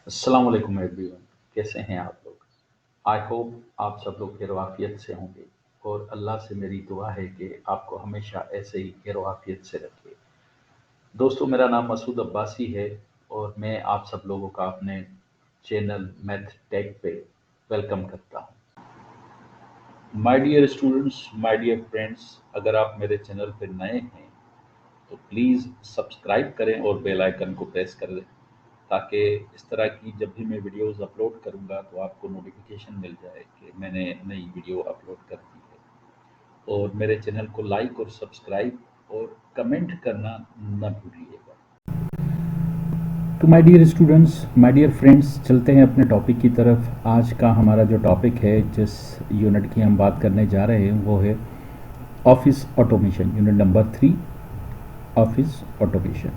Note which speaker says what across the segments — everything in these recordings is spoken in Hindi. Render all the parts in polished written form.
Speaker 1: अस्सलाम वालेकुम एवरीवन। कैसे हैं आप लोग? आई होप आप सब लोग खैर-ओ-आफ़ियत से होंगे और अल्लाह से मेरी दुआ है कि आपको हमेशा ऐसे ही खैर-ओ-आफ़ियत से रखे। दोस्तों, मेरा नाम मसूद अब्बासी है और मैं आप सब लोगों का अपने चैनल मैथ टेक पे वेलकम करता हूँ। My dear students, my dear friends, अगर आप मेरे चैनल पे नए हैं तो प्लीज़ सब्सक्राइब करें और बेल आइकन को प्रेस कर दें, ताकि इस तरह की जब भी मैं वीडियोज़ अपलोड करूँगा तो आपको नोटिफ़िकेशन मिल जाए कि मैंने नई वीडियो अपलोड कर दी है। और मेरे चैनल को लाइक और सब्सक्राइब और कमेंट करना ना भूलिएगा।
Speaker 2: तो my dear students, my dear friends, चलते हैं अपने टॉपिक की तरफ। आज का हमारा जो टॉपिक है, जिस यूनिट की हम बात करने जा रहे हैं, वो है office automation, unit number 3, office automation.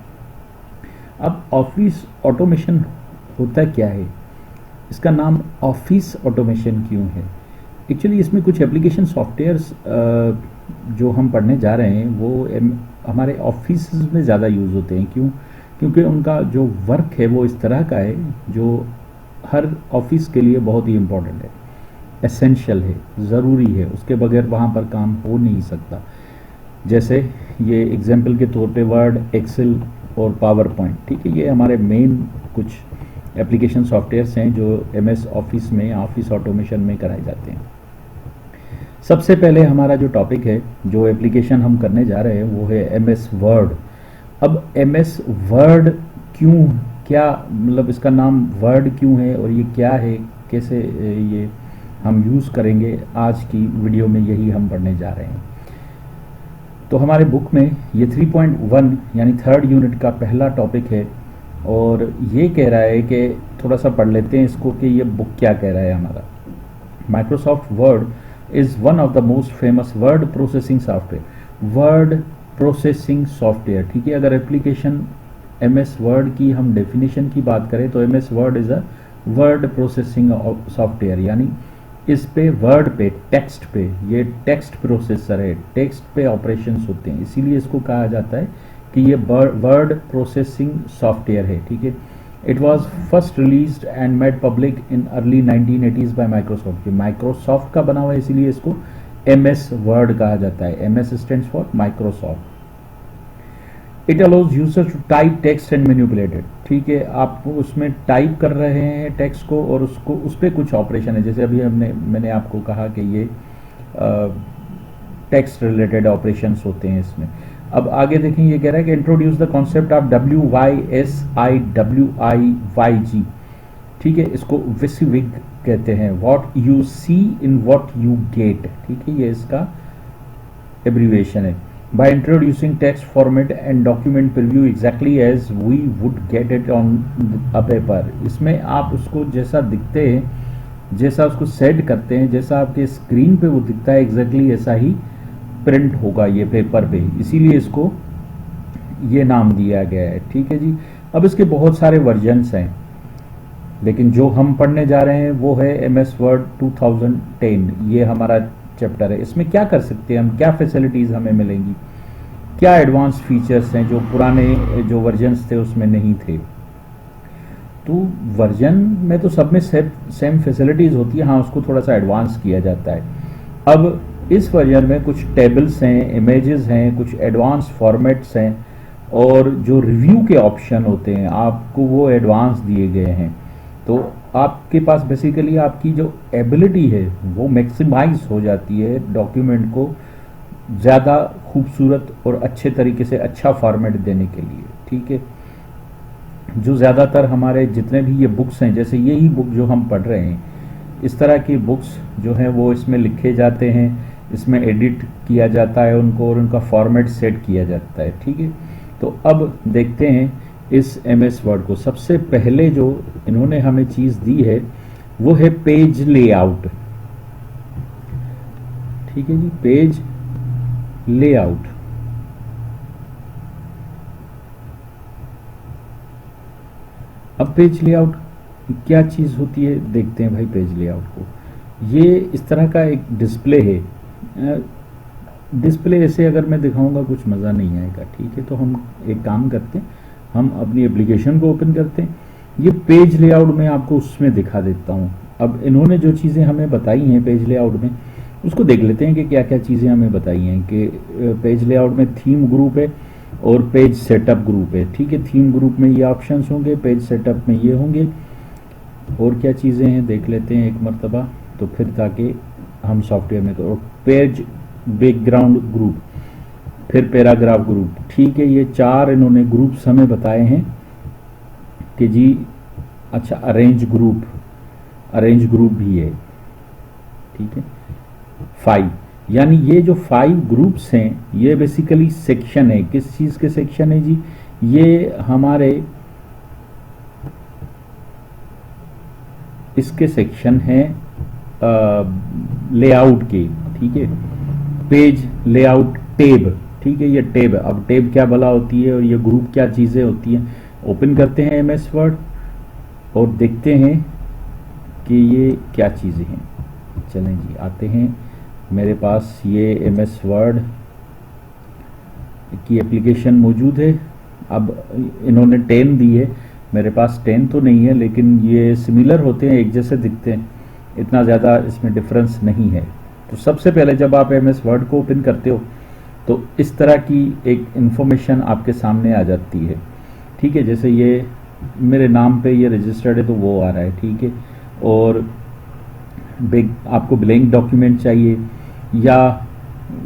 Speaker 2: अब ऑफिस ऑटोमेशन होता क्या है? इसका नाम ऑफिस ऑटोमेशन क्यों है? एक्चुअली इसमें कुछ एप्लीकेशन सॉफ्टवेयर्स जो हम पढ़ने जा रहे हैं वो हमारे ऑफिस में ज़्यादा यूज़ होते हैं। क्यों? क्योंकि उनका जो वर्क है वो इस तरह का है जो हर ऑफिस के लिए बहुत ही इम्पोर्टेंट है, एसेंशियल है, ज़रूरी है, उसके बगैर वहाँ पर काम हो नहीं सकता। जैसे ये एग्जाम्पल के तौर पे वर्ड, एक्सेल और पावर पॉइंट, ठीक है, ये हमारे मेन कुछ एप्लीकेशन सॉफ्टवेयर्स हैं जो एमएस ऑफिस में, ऑफिस ऑटोमेशन में कराए जाते हैं। सबसे पहले हमारा जो टॉपिक है, जो एप्लीकेशन हम करने जा रहे हैं, वो है एमएस वर्ड। अब एमएस वर्ड क्यों, क्या मतलब इसका नाम वर्ड क्यों है और ये क्या है, कैसे ये हम यूज़ करेंगे, आज की वीडियो में यही हम पढ़ने जा रहे हैं। तो हमारे बुक में ये 3.1 यानी थर्ड यूनिट का पहला टॉपिक है और ये कह रहा है कि थोड़ा सा पढ़ लेते हैं इसको कि ये बुक क्या कह रहा है हमारा। Microsoft word is one of the most famous word processing software. Word processing software, ठीक है। अगर एप्लीकेशन एमएस वर्ड की हम डेफिनेशन की बात करें तो MS word is a word processing software, यानी इस पे वर्ड पे, टेक्स्ट पे, ये टेक्स्ट प्रोसेसर है, टेक्स्ट पे ऑपरेशंस होते हैं, इसीलिए इसको कहा जाता है कि ये वर्ड प्रोसेसिंग सॉफ्टवेयर है, ठीक है। It was first release and made public in early 1980s bye Microsoft. ये माइक्रोसॉफ्ट का बना हुआ है, इसीलिए इसको एमएस वर्ड कहा जाता है। MS stands for Microsoft. It allows user to type text and manipulate it, ठीक है। आप उसमें टाइप कर रहे हैं टेक्स्ट को और उसको उस पर कुछ ऑपरेशन है, जैसे अभी मैंने आपको कहा कि ये टेक्स्ट रिलेटेड ऑपरेशंस होते हैं इसमें। अब आगे देखें, ये कह रहा है कि introduce the concept of WYSIWIYG, ठीक है। इसको विसिविग कहते हैं, what you see in what you get, ठीक है, ये इसका एब्रीविएशन है। By introducing text format and document preview exactly as we would get it on a paper, इसमें आप उसको जैसा दिखते हैं, जैसा उसको सेट करते हैं, जैसा आपके स्क्रीन पे वो दिखता है, एग्जैक्टली ऐसा ही प्रिंट होगा ये पेपर पे, इसीलिए इसको ये नाम दिया गया है, ठीक है जी। अब इसके बहुत सारे वर्जन्स हैं, लेकिन जो हम पढ़ने जा रहे हैं वो है एमएस वर्ड 2010, ये हमारा चैप्टर है। इसमें क्या कर सकते हैं हम, क्या फैसिलिटीज़ हमें मिलेंगी, क्या एडवांस फीचर्स हैं जो पुराने जो वर्जन्स थे उसमें नहीं थे। तो वर्जन में तो सब में सेम फैसिलिटीज़ होती है, हाँ, उसको थोड़ा सा एडवांस किया जाता है। अब इस वर्जन में कुछ टेबल्स हैं, इमेजेस हैं, कुछ एडवांस फॉर्मेट्स हैं और जो रिव्यू के ऑप्शन होते हैं आपको वो एडवांस दिए गए हैं। तो आपके पास बेसिकली आपकी जो एबिलिटी है वो मैक्सिमाइज हो जाती है डॉक्यूमेंट को ज़्यादा खूबसूरत और अच्छे तरीके से अच्छा फॉर्मेट देने के लिए, ठीक है। जो ज़्यादातर हमारे जितने भी ये बुक्स हैं, जैसे यही बुक जो हम पढ़ रहे हैं, इस तरह की बुक्स जो हैं वो इसमें लिखे जाते हैं, इसमें एडिट किया जाता है उनको और उनका फॉर्मेट सेट किया जाता है, ठीक है। तो अब देखते हैं इस एमएस वर्ड को। सबसे पहले जो इन्होंने हमें चीज़ दी है वो है पेज लेआउट, ठीक है जी, पेज लेआउट। अब पेज लेआउट क्या चीज़ होती है देखते हैं भाई। पेज लेआउट को, ये इस तरह का एक डिस्प्ले है। डिस्प्ले ऐसे अगर मैं दिखाऊंगा कुछ मज़ा नहीं आएगा, ठीक है। तो हम एक काम करते हैं, हम अपनी एप्लीकेशन को ओपन करते हैं। ये पेज लेआउट में आपको उसमें दिखा देता हूँ। अब इन्होंने जो चीज़ें हमें बताई हैं पेज लेआउट में, उसको देख लेते हैं कि क्या क्या चीज़ें हमें बताई हैं। कि पेज लेआउट में थीम ग्रुप है और पेज सेटअप ग्रुप है। ठीक है, थीम ग्रुप में ये ऑप्शंस होंगे, पेज सेटअप में ये होंगे, और क्या चीज़ें हैं देख लेते हैं एक मरतबा, तो फिर ताकि हम सॉफ्टवेयर में करो। पेज बैकग्राउंड ग्रुप, फिर पैराग्राफ ग्रुप। ठीक है, ये 4 इन्होंने ग्रुप्स हमें बताए हैं कि जी अच्छा अरेंज ग्रुप भी है। ठीक है, 5, यानी ये जो 5 ग्रुप्स हैं ये बेसिकली सेक्शन है। किस चीज़ के सेक्शन है जी? ये हमारे इसके सेक्शन हैं लेआउट के। ठीक है, पेज लेआउट टेब। ठीक है, ये टेब है। अब टेब क्या भला होती है और ये ग्रुप क्या चीज़ें होती हैं? ओपन करते हैं एमएस वर्ड और देखते हैं कि ये क्या चीज़ें हैं। चलें जी, आते हैं मेरे पास ये एमएस वर्ड की एप्लीकेशन मौजूद है। अब इन्होंने 10 दी है, मेरे पास 10 तो नहीं है, लेकिन ये सिमिलर होते हैं, एक जैसे दिखते हैं, इतना ज़्यादा इसमें डिफरेंस नहीं है। तो सबसे पहले जब आप एमएस वर्ड को ओपन करते हो तो इस तरह की एक इंफॉर्मेशन आपके सामने आ जाती है। ठीक है, जैसे ये मेरे नाम पे ये रजिस्टर्ड है तो वो आ रहा है। ठीक है, और आपको ब्लैंक डॉक्यूमेंट चाहिए या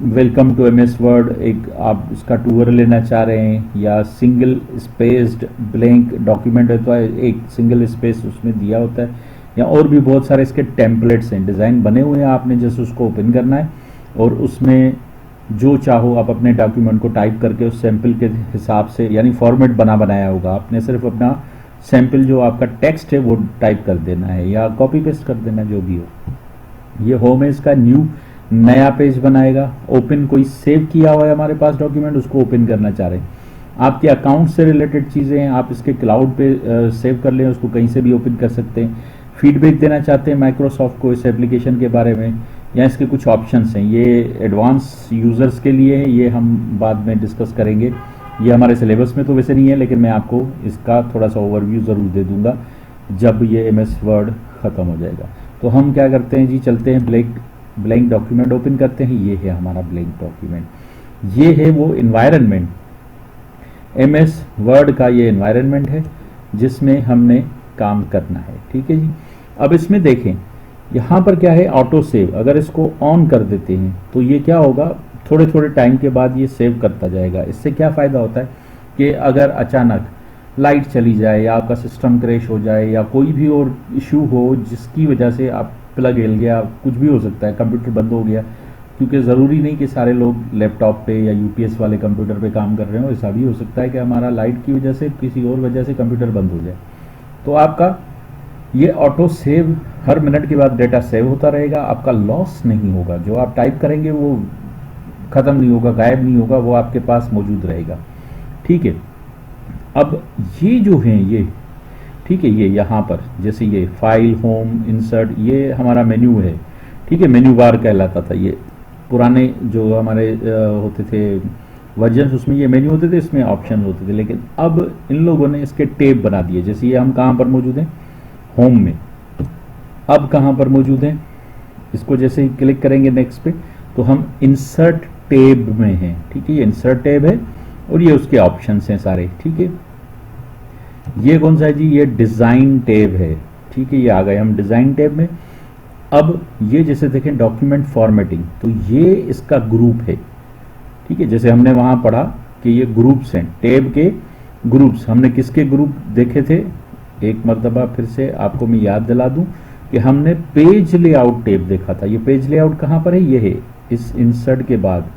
Speaker 2: वेलकम टू एमएस वर्ड एक आप इसका टूर लेना चाह रहे हैं, या सिंगल स्पेस्ड ब्लैंक डॉक्यूमेंट है तो एक सिंगल स्पेस उसमें दिया होता है, या और भी बहुत सारे इसके टेम्पलेट्स हैं, डिज़ाइन बने हुए हैं। आपने जैसे उसको ओपन करना है और उसमें जो चाहो आप अपने डॉक्यूमेंट को टाइप करके उस सैंपल के हिसाब से, यानी फॉर्मेट बनाया होगा आपने, सिर्फ अपना सैंपल जो आपका टेक्स्ट है वो टाइप कर देना है या कॉपी पेस्ट कर देना, जो भी हो। ये होम है इसका, नया पेज बनाएगा। ओपन, कोई सेव किया हुआ है हमारे पास डॉक्यूमेंट, उसको ओपन करना चाह रहे हैं। आपके अकाउंट से रिलेटेड चीज़ें हैं, आप इसके क्लाउड पे सेव कर लें, उसको कहीं से भी ओपन कर सकते हैं। फीडबैक देना चाहते हैं माइक्रोसॉफ्ट को इस एप्लीकेशन के बारे में, या इसके कुछ ऑप्शंस हैं। ये एडवांस यूज़र्स के लिए है, ये हम बाद में डिस्कस करेंगे। ये हमारे सिलेबस में तो वैसे नहीं है, लेकिन मैं आपको इसका थोड़ा सा ओवरव्यू ज़रूर दे दूंगा जब ये एमएस वर्ड ख़त्म हो जाएगा। तो हम क्या करते हैं जी, चलते हैं ब्लैंक डॉक्यूमेंट ओपन करते हैं। ये है हमारा ब्लैंक डॉक्यूमेंट। ये है वो इन्वायरमेंट, एमएस वर्ड का ये इन्वायरमेंट है जिसमें हमने काम करना है। ठीक है जी, अब इसमें देखें यहाँ पर क्या है, ऑटो सेव। अगर इसको ऑन कर देते हैं तो ये क्या होगा, थोड़े थोड़े टाइम के बाद ये सेव करता जाएगा। इससे क्या फ़ायदा होता है कि अगर अचानक लाइट चली जाए या आपका सिस्टम क्रैश हो जाए या कोई भी और इशू हो जिसकी वजह से आप प्लग हिल गया, कुछ भी हो सकता है, कंप्यूटर बंद हो गया, क्योंकि ज़रूरी नहीं कि सारे लोग लैपटॉप पे या यूपीएस वाले कंप्यूटर पे काम कर रहे हो। ऐसा भी हो सकता है कि हमारा लाइट की वजह से किसी और वजह से कंप्यूटर बंद हो जाए, तो आपका ये ऑटो सेव हर मिनट के बाद डेटा सेव होता रहेगा। आपका लॉस नहीं होगा, जो आप टाइप करेंगे वो ख़त्म नहीं होगा, गायब नहीं होगा, वो आपके पास मौजूद रहेगा। ठीक है, अब ये जो हैं ये, ठीक है, ये यहाँ पर जैसे ये फाइल, होम, इंसर्ट, ये हमारा मेन्यू है। ठीक है, मेन्यू बार कहलाता था। ये पुराने जो हमारे होते थे वर्जन, उसमें ये मेन्यू होते थे, इसमें ऑप्शन होते थे, लेकिन अब इन लोगों ने इसके टैब बना दिए। जैसे ये हम कहाँ पर मौजूद हैं, होम में। अब कहाँ पर मौजूद हैं, इसको जैसे ही क्लिक करेंगे नेक्स्ट पे तो हम इंसर्ट टैब में हैं। ठीक है, ये इंसर्ट टैब है और ये उसके ऑप्शंस हैं सारे। ठीक है, ये कौन सा है जी, ये डिज़ाइन टैब है। ठीक है, ये आ गए हम डिज़ाइन टैब में। अब ये जैसे देखें डॉक्यूमेंट फॉर्मेटिंग, तो ये इसका ग्रुप है। ठीक है, जैसे हमने वहाँ पढ़ा कि ये ग्रुप्स हैं, टैब के ग्रुप्स। हमने किसके ग्रुप देखे थे, एक मरतबा फिर से आपको मैं याद दिला दूं कि हमने पेज लेआउट टैब देखा था। ये पेज लेआउट कहाँ पर है, ये है इस इंसर्ट के बाद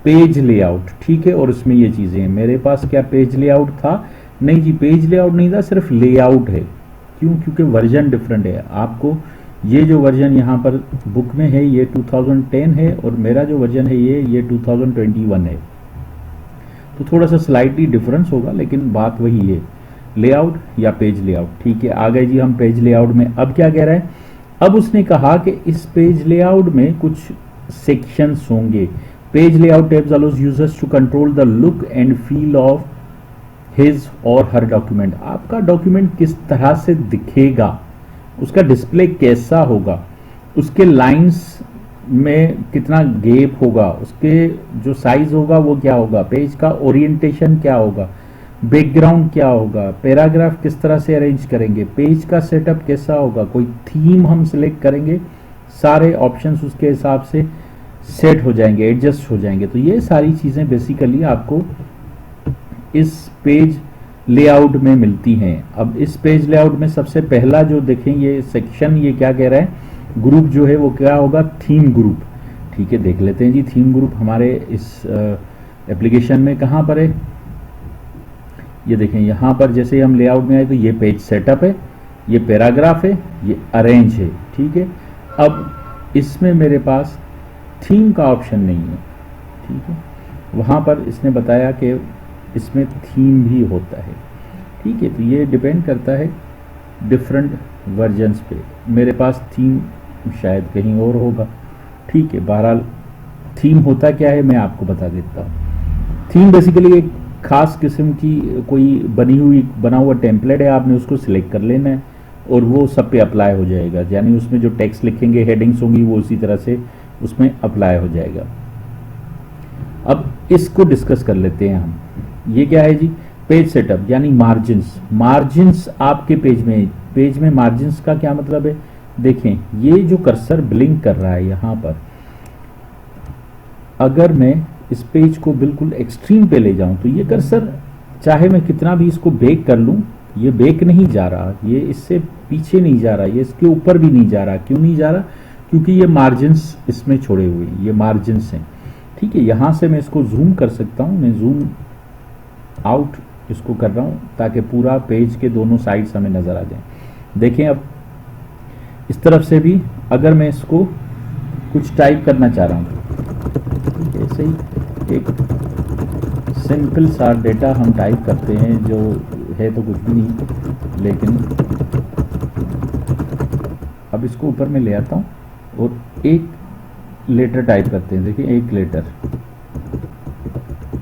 Speaker 2: पेज लेआउट। ठीक है, और इसमें ये चीज़ें हैं। मेरे पास क्या पेज लेआउट था, नहीं जी, पेज लेआउट नहीं था, सिर्फ लेआउट है। क्यों, क्योंकि वर्जन डिफरेंट है। आपको ये जो वर्जन यहाँ पर बुक में है ये 2010 है और मेरा जो वर्जन है ये 2021 है, तो थोड़ा सा स्लाइटली डिफरेंस होगा, लेकिन बात वही है, लेआउट या पेज लेआउट। ठीक है, आ गए जी हम पेज लेआउट में। अब क्या कह रहा है, अब उसने कहा कि इस पेज लेआउट में कुछ सेक्शंस होंगे। Page layout tabs allows users to control the look and feel of his और हर डॉक्यूमेंट, आपका डॉक्यूमेंट किस तरह से दिखेगा, उसका डिस्प्ले कैसा होगा, उसके लाइंस में कितना गैप होगा, उसके जो साइज होगा वो क्या होगा, पेज का ओरिएंटेशन क्या होगा, बैकग्राउंड क्या होगा, पैराग्राफ किस तरह से अरेंज करेंगे, पेज का सेटअप कैसा होगा, कोई थीम हम सिलेक्ट करेंगे, सारे ऑप्शंस उसके हिसाब से सेट हो जाएंगे, एडजस्ट हो जाएंगे। तो ये सारी चीज़ें बेसिकली आपको इस पेज लेआउट में मिलती हैं। अब इस पेज लेआउट में सबसे पहला जो देखें ये सेक्शन, ये क्या कह रहा है, ग्रुप जो है वो क्या होगा, थीम ग्रुप। ठीक है, देख लेते हैं जी थीम ग्रुप हमारे इस एप्लीकेशन में कहाँ पर है। ये देखें यहाँ पर जैसे हम लेआउट में आए तो ये पेज सेटअप है, ये पैराग्राफ है, ये अरेंज है। ठीक है, अब इसमें मेरे पास थीम का ऑप्शन नहीं है। ठीक है, वहाँ पर इसने बताया कि इसमें थीम भी होता है। ठीक है, तो ये डिपेंड करता है डिफरेंट वर्जन्स पे। मेरे पास थीम शायद कहीं और होगा। ठीक है, बहरहाल थीम होता क्या है मैं आपको बता देता हूँ। थीम बेसिकली एक खास किस्म की कोई बना हुआ टेम्पलेट है, आपने उसको सिलेक्ट कर लेना है और वो सब पे अप्लाई हो जाएगा, यानी उसमें जो टेक्स्ट लिखेंगे, हेडिंग्स होंगी, वो उसी तरह से उसमें अप्लाई हो जाएगा। अब इसको डिस्कस कर लेते हैं हम। ये क्या है जी, पेज सेटअप यानी मार्जिन्स। मार्जिन्स आपके पेज में मार्जिन्स का क्या मतलब है, देखें ये जो कर्सर ब्लिंक कर रहा है यहाँ पर, अगर मैं इस पेज को बिल्कुल एक्सट्रीम पे ले जाऊं तो ये कर्सर चाहे मैं कितना भी इसको बेक कर लूं, ये बेक नहीं जा रहा, ये इससे पीछे नहीं जा रहा, ये इसके ऊपर भी नहीं जा रहा। क्यों नहीं जा रहा, क्योंकि ये मार्जिन्स इसमें छोड़े हुए हैं, ये मार्जिन्स हैं। ठीक है, यहां से मैं इसको जूम कर सकता हूं, मैं जूम आउट इसको कर रहा हूं ताकि पूरा पेज के दोनों साइड्स हमें नजर आ जाए। देखें अब इस तरफ से भी अगर मैं इसको कुछ टाइप करना चाह रहा हूं, ऐसे ही एक सिंपल सा डेटा हम टाइप करते हैं, जो है तो कुछ भी नहीं, लेकिन अब इसको ऊपर में ले आता हूं और एक लेटर टाइप करते हैं। देखिए एक लेटर,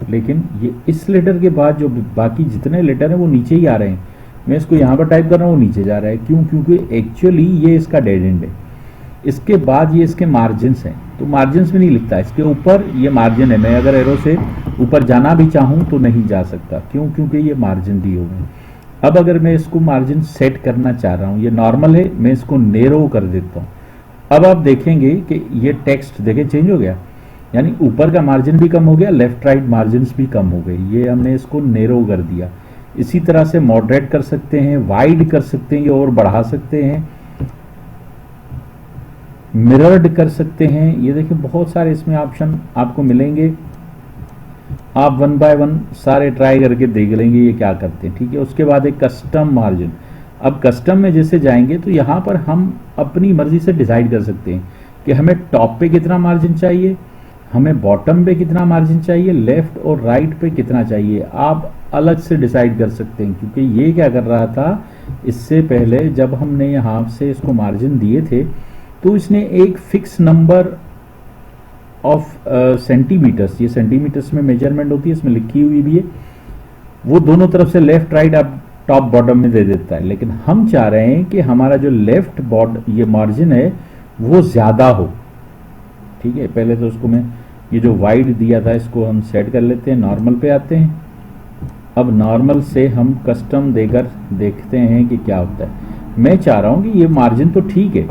Speaker 2: लेकिन ये इस लेटर के बाद जो बाकी जितने लेटर हैं वो नीचे ही आ रहे हैं। मैं इसको यहाँ पर टाइप कर रहा हूँ, वो नीचे जा रहा है। क्यों, क्योंकि एक्चुअली ये इसका डेड एंड है। इसके बाद ये इसके मार्जिन्स हैं, तो मार्जिन्स में नहीं लिखता, इसके ऊपर ये मार्जिन है। मैं अगर एरो से ऊपर जाना भी चाहूँ तो नहीं जा सकता। क्यों, क्योंकि ये मार्जिन दिए हुए हैं। अब अगर मैं इसको मार्जिन सेट करना चाह रहा हूँ, ये नॉर्मल है, मैं इसको नेरो कर देता हूँ। अब आप देखेंगे कि ये टेक्स्ट देखे चेंज हो गया, यानी ऊपर का मार्जिन भी कम हो गया, लेफ्ट राइट मार्जिन्स भी कम हो गए। ये हमने इसको नेरो कर दिया। इसी तरह से मॉडरेट कर सकते हैं, वाइड कर सकते हैं, ये और बढ़ा सकते हैं, मिरर्ड कर सकते हैं। ये देखिए बहुत सारे इसमें ऑप्शन आपको मिलेंगे, आप वन बाय वन सारे ट्राई करके देख लेंगे ये क्या करते हैं। ठीक है, उसके बाद एक कस्टम मार्जिन। अब कस्टम में जैसे जाएंगे तो यहाँ पर हम अपनी मर्जी से डिसाइड कर सकते हैं कि हमें टॉप पे कितना मार्जिन चाहिए, हमें बॉटम पे कितना मार्जिन चाहिए, लेफ्ट और राइट पे कितना चाहिए, आप अलग से डिसाइड कर सकते हैं। क्योंकि ये क्या कर रहा था, इससे पहले जब हमने यहाँ से इसको मार्जिन दिए थे तो इसने एक फिक्स नंबर ऑफ सेंटीमीटर्स, ये सेंटीमीटर्स में मेजरमेंट होती है, इसमें लिखी हुई भी है, वो दोनों तरफ से लेफ्ट राइट आप टॉप बॉटम में दे देता है। लेकिन हम चाह रहे हैं कि हमारा जो लेफ्ट ये मार्जिन है वो ज्यादा हो। ठीक है, पहले तो उसको मैं ये जो वाइड दिया था इसको हम सेट कर लेते हैं, नॉर्मल पे आते हैं। अब नॉर्मल से हम कस्टम देकर देखते हैं कि क्या होता है। मैं चाह रहा हूं कि ये मार्जिन तो ठीक है,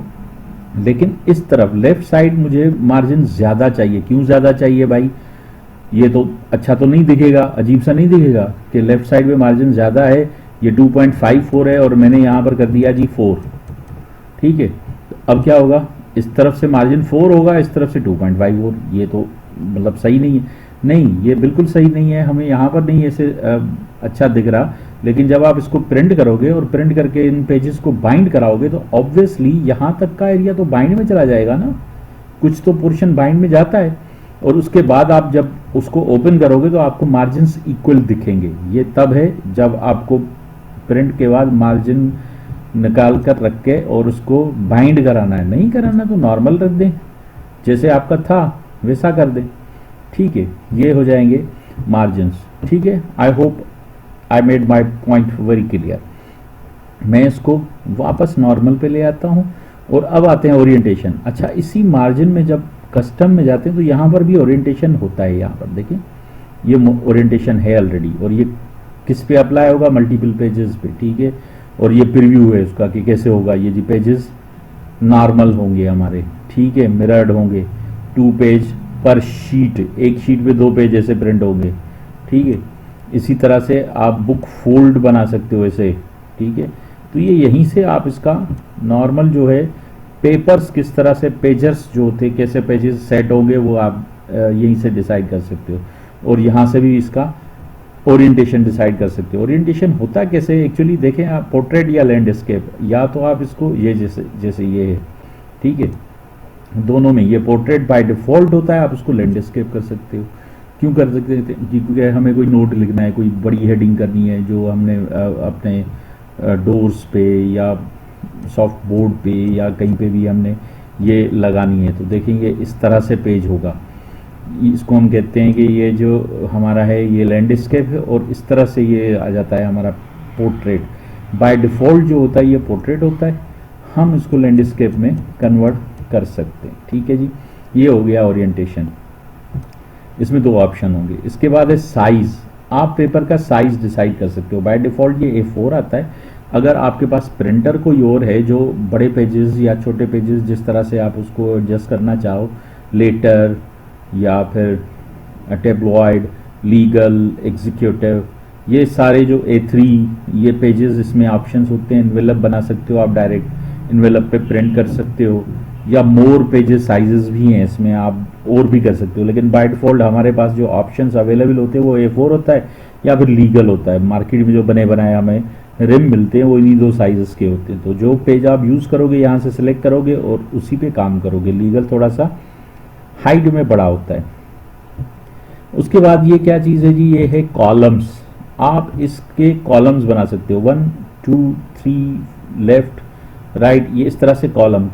Speaker 2: लेकिन इस तरफ लेफ्ट साइड मुझे मार्जिन ज्यादा चाहिए। क्यों ज्यादा चाहिए भाई, ये तो अच्छा तो नहीं दिखेगा, अजीब सा नहीं दिखेगा कि लेफ्ट साइड में मार्जिन ज्यादा है, ये 2.54 है और मैंने यहां पर कर दिया जी 4। ठीक है, तो अब क्या होगा, इस तरफ से मार्जिन 4 होगा, इस तरफ से 2.54। ये तो मतलब सही नहीं है। नहीं, ये बिल्कुल सही नहीं है, हमें यहाँ पर नहीं ऐसे अच्छा दिख रहा। लेकिन जब आप इसको प्रिंट करोगे और प्रिंट करके इन पेजेस को बाइंड कराओगे तो ऑब्वियसली यहाँ तक का एरिया तो बाइंड में चला जाएगा ना, कुछ तो पोर्शन बाइंड में जाता है। और उसके बाद आप जब उसको ओपन करोगे तो आपको मार्जिन्स इक्वल दिखेंगे। ये तब है जब आपको प्रिंट के बाद मार्जिन निकाल कर रख के और उसको बाइंड कराना है। नहीं कराना तो नॉर्मल रख दें, जैसे आपका था वैसा कर दें। ठीक है, ये हो जाएंगे मार्जिन्स। ठीक है, I hope I made my point very clear. मैं इसको वापस नॉर्मल पे ले आता हूँ और अब आते हैं ओरिएंटेशन। अच्छा, इसी मार्जिन में जब कस्टम में जाते हैं तो यहाँ पर भी ओरिएंटेशन होता है। यहाँ पर देखिए ये ओरिएंटेशन है ऑलरेडी, और ये किस पे अप्लाई होगा, मल्टीपल पेजेस पे, ठीक है। और ये प्रीव्यू है उसका कि कैसे होगा। ये जी पेजेस नॉर्मल होंगे हमारे, ठीक है, मिरर्ड होंगे, 2 पेज पर शीट, एक शीट पे 2 पेज ऐसे प्रिंट होंगे, ठीक है। इसी तरह से आप बुक फोल्ड बना सकते हो ऐसे, ठीक है। तो ये यहीं से आप इसका नॉर्मल जो है पेपर्स किस तरह से पेजर्स जो होते कैसे पेजेस सेट होंगे वो आप यहीं से डिसाइड कर सकते हो, और यहाँ से भी इसका ओरिएंटेशन डिसाइड कर सकते हो। ओरिएंटेशन होता कैसे एक्चुअली देखें आप, पोर्ट्रेट या लैंडस्केप, या तो आप इसको ये जैसे ये है, ठीक है, दोनों में ये पोर्ट्रेट बाय डिफॉल्ट होता है, आप उसको लैंडस्केप कर सकते हो। क्यों कर सकते हैं, क्योंकि हमें कोई नोट लिखना है, कोई बड़ी हेडिंग करनी है जो हमने अपने डोर्स पे या सॉफ्ट बोर्ड पे या कहीं पे भी हमने ये लगानी है, तो देखेंगे इस तरह से पेज होगा। इसको हम कहते हैं कि ये जो हमारा है ये लैंडस्केप है, और इस तरह से ये आ जाता है हमारा पोर्ट्रेट। बाय डिफ़ॉल्ट जो होता है ये पोर्ट्रेट होता है, हम इसको लैंडस्केप में कन्वर्ट कर सकते हैं, ठीक है जी। ये हो गया ओरिएंटेशन। इसमें 2 ऑप्शन होंगे। इसके बाद है साइज़। आप पेपर का साइज़ डिसाइड कर सकते हो। बाय डिफ़ॉल्ट ये A4 आता है। अगर आपके पास प्रिंटर कोई और है जो बड़े पेजेस या छोटे पेजेस जिस तरह से आप उसको एडजस्ट करना चाहो, लेटर या फिर टेब्लॉइड, लीगल, एग्जीक्यूटिव, ये सारे जो A3 ये पेजेस, इसमें ऑप्शंस होते हैं। इन्वेलप बना सकते हो आप, डायरेक्ट इन्वेलप पे प्रिंट कर सकते हो, या मोर पेजेस साइजेस भी हैं इसमें, आप और भी कर सकते हो। लेकिन बाय डिफ़ॉल्ट हमारे पास जो ऑप्शंस अवेलेबल होते हैं वो A4 होता है या फिर लीगल होता है। मार्केट में जो बने बनाए हमें रिम मिलते हैं वो इन्हीं 2 साइजेस के होते हैं। तो जो पेज आप यूज़ करोगे यहाँ से सिलेक्ट करोगे और उसी पे काम करोगे। लीगल थोड़ा सा हाइट में बड़ा होता है। उसके बाद ये क्या चीज़ है जी, ये है कॉलम्स। आप इसके कॉलम्स बना सकते हो, 1 2 3 लेफ्ट राइट, ये इस तरह से कॉलम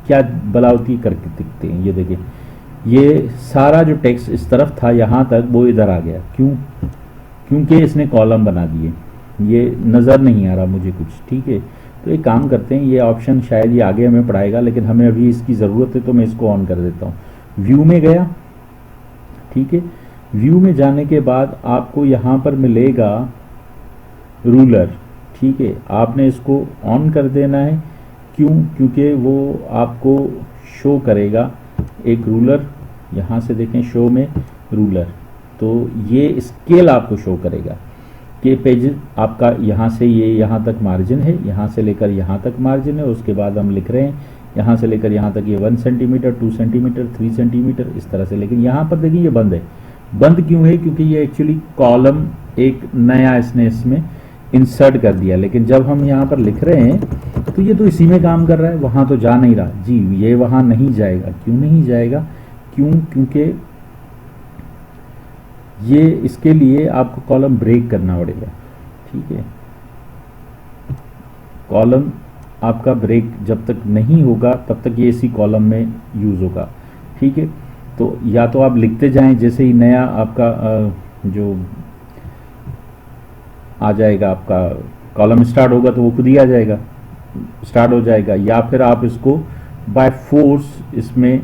Speaker 2: क्या भला होती है करके दिखते हैं। ये देखिए ये सारा जो टेक्स्ट इस तरफ था यहाँ तक वो इधर आ गया। क्यों? क्योंकि इसने कॉलम बना दिए। ये नज़र नहीं आ रहा मुझे कुछ, ठीक है। तो एक काम करते हैं, ये ऑप्शन शायद ये आगे हमें पढ़ाएगा, लेकिन हमें अभी इसकी ज़रूरत है तो मैं इसको ऑन कर देता हूँ। व्यू में गया, ठीक है। व्यू में जाने के बाद आपको यहाँ पर मिलेगा रूलर, ठीक है। आपने इसको ऑन कर देना है। क्यों? क्योंकि वो आपको शो करेगा एक रूलर। यहाँ से देखें शो में रूलर, तो ये स्केल आपको शो करेगा कि पेज आपका यहाँ से ये यहाँ तक मार्जिन है, यहाँ से लेकर यहाँ तक मार्जिन है। उसके बाद हम लिख रहे हैं यहाँ से लेकर यहाँ तक ये 1 सेंटीमीटर, 2 सेंटीमीटर, 3 सेंटीमीटर इस तरह से। लेकिन यहाँ पर देखिए ये बंद है। बंद क्यों है? क्योंकि ये एक्चुअली कॉलम एक नया इसने इसमें इंसर्ट कर दिया। लेकिन जब हम यहाँ पर लिख रहे हैं तो ये तो इसी में काम कर रहा है, वहाँ तो जा नहीं रहा जी। ये वहाँ नहीं जाएगा। क्यों नहीं जाएगा? क्यों? क्योंकि ये इसके लिए आपको कॉलम ब्रेक करना पड़ेगा, ठीक है। कॉलम आपका ब्रेक जब तक नहीं होगा तब तक ये इसी कॉलम में यूज़ होगा, ठीक है। तो या तो आप लिखते जाएं, जैसे ही नया आपका जो आ जाएगा, आपका कॉलम स्टार्ट होगा तो वो खुद ही आ जाएगा, स्टार्ट हो जाएगा। या फिर आप इसको बाय फोर्स इसमें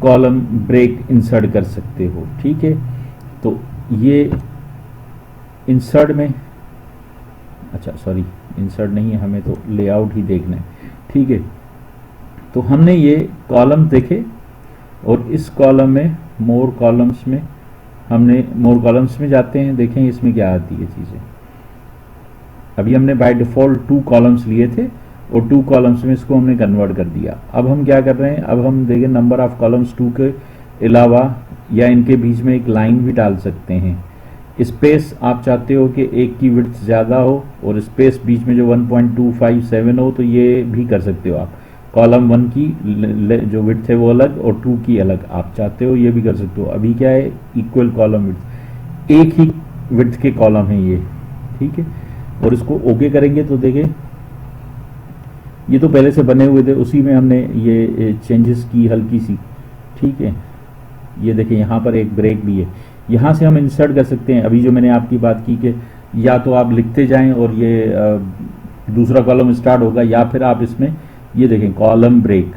Speaker 2: कॉलम ब्रेक इंसर्ट कर सकते हो, ठीक है। तो ये इंसर्ट में, अच्छा सॉरी इंसर्ट नहीं है, हमें तो लेआउट ही देखना है, ठीक है। तो हमने ये कॉलम देखे और इस कॉलम में मोर कॉलम्स में हमने मोर कॉलम्स में जाते हैं, देखें इसमें क्या आती है चीज़ें। अभी हमने बाय डिफ़ॉल्ट 2 कॉलम्स लिए थे और 2 कॉलम्स में इसको हमने कन्वर्ट कर दिया। अब हम क्या कर रहे हैं, अब हम देखें नंबर ऑफ कॉलम्स 2 के अलावा या इनके बीच में एक लाइन भी डाल सकते हैं। स्पेस आप चाहते हो कि एक की विड्थ ज़्यादा हो और स्पेस बीच में जो 1.257 हो, तो ये भी कर सकते हो आप। कॉलम 1 की जो विड्थ है वो अलग और 2 की अलग आप चाहते हो, ये भी कर सकते हो। अभी क्या है, इक्वल कॉलम विड्थ, एक ही विड्थ के कॉलम है ये, ठीक है। और इसको ओके करेंगे तो देखें ये तो पहले से बने हुए थे, उसी में हमने ये चेंजेस की हल्की सी, ठीक है। ये देखें यहाँ पर एक ब्रेक भी है, यहाँ से हम इंसर्ट कर सकते हैं। अभी जो मैंने आपकी बात की कि या तो आप लिखते जाएं और ये दूसरा कॉलम स्टार्ट होगा, या फिर आप इसमें ये देखें कॉलम ब्रेक,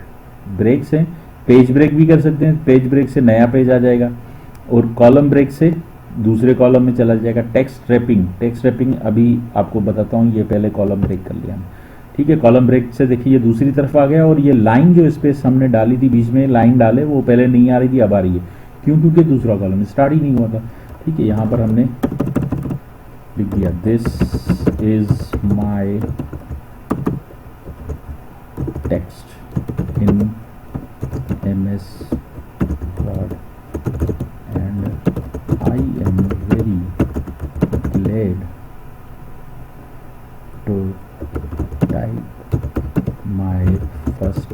Speaker 2: ब्रेक से पेज ब्रेक भी कर सकते हैं, पेज ब्रेक से नया पेज आ जाएगा, और कॉलम ब्रेक से दूसरे कॉलम में चला जाएगा। टेक्स्ट रैपिंग, टेक्स्ट रैपिंग अभी आपको बताता हूँ, ये पहले कॉलम ब्रेक कर लिया हमने, ठीक है। कॉलम ब्रेक से देखिए ये दूसरी तरफ आ गया, और ये लाइन जो स्पेस हमने डाली थी, बीच में लाइन डाले, वो पहले नहीं आ रही थी, अब आ रही है। क्यों? क्योंकि दूसरा कॉलम स्टार्ट ही नहीं हुआ था, ठीक है। यहाँ पर हमने लिख दिया this is my text in MS Word and I am very glad to type my first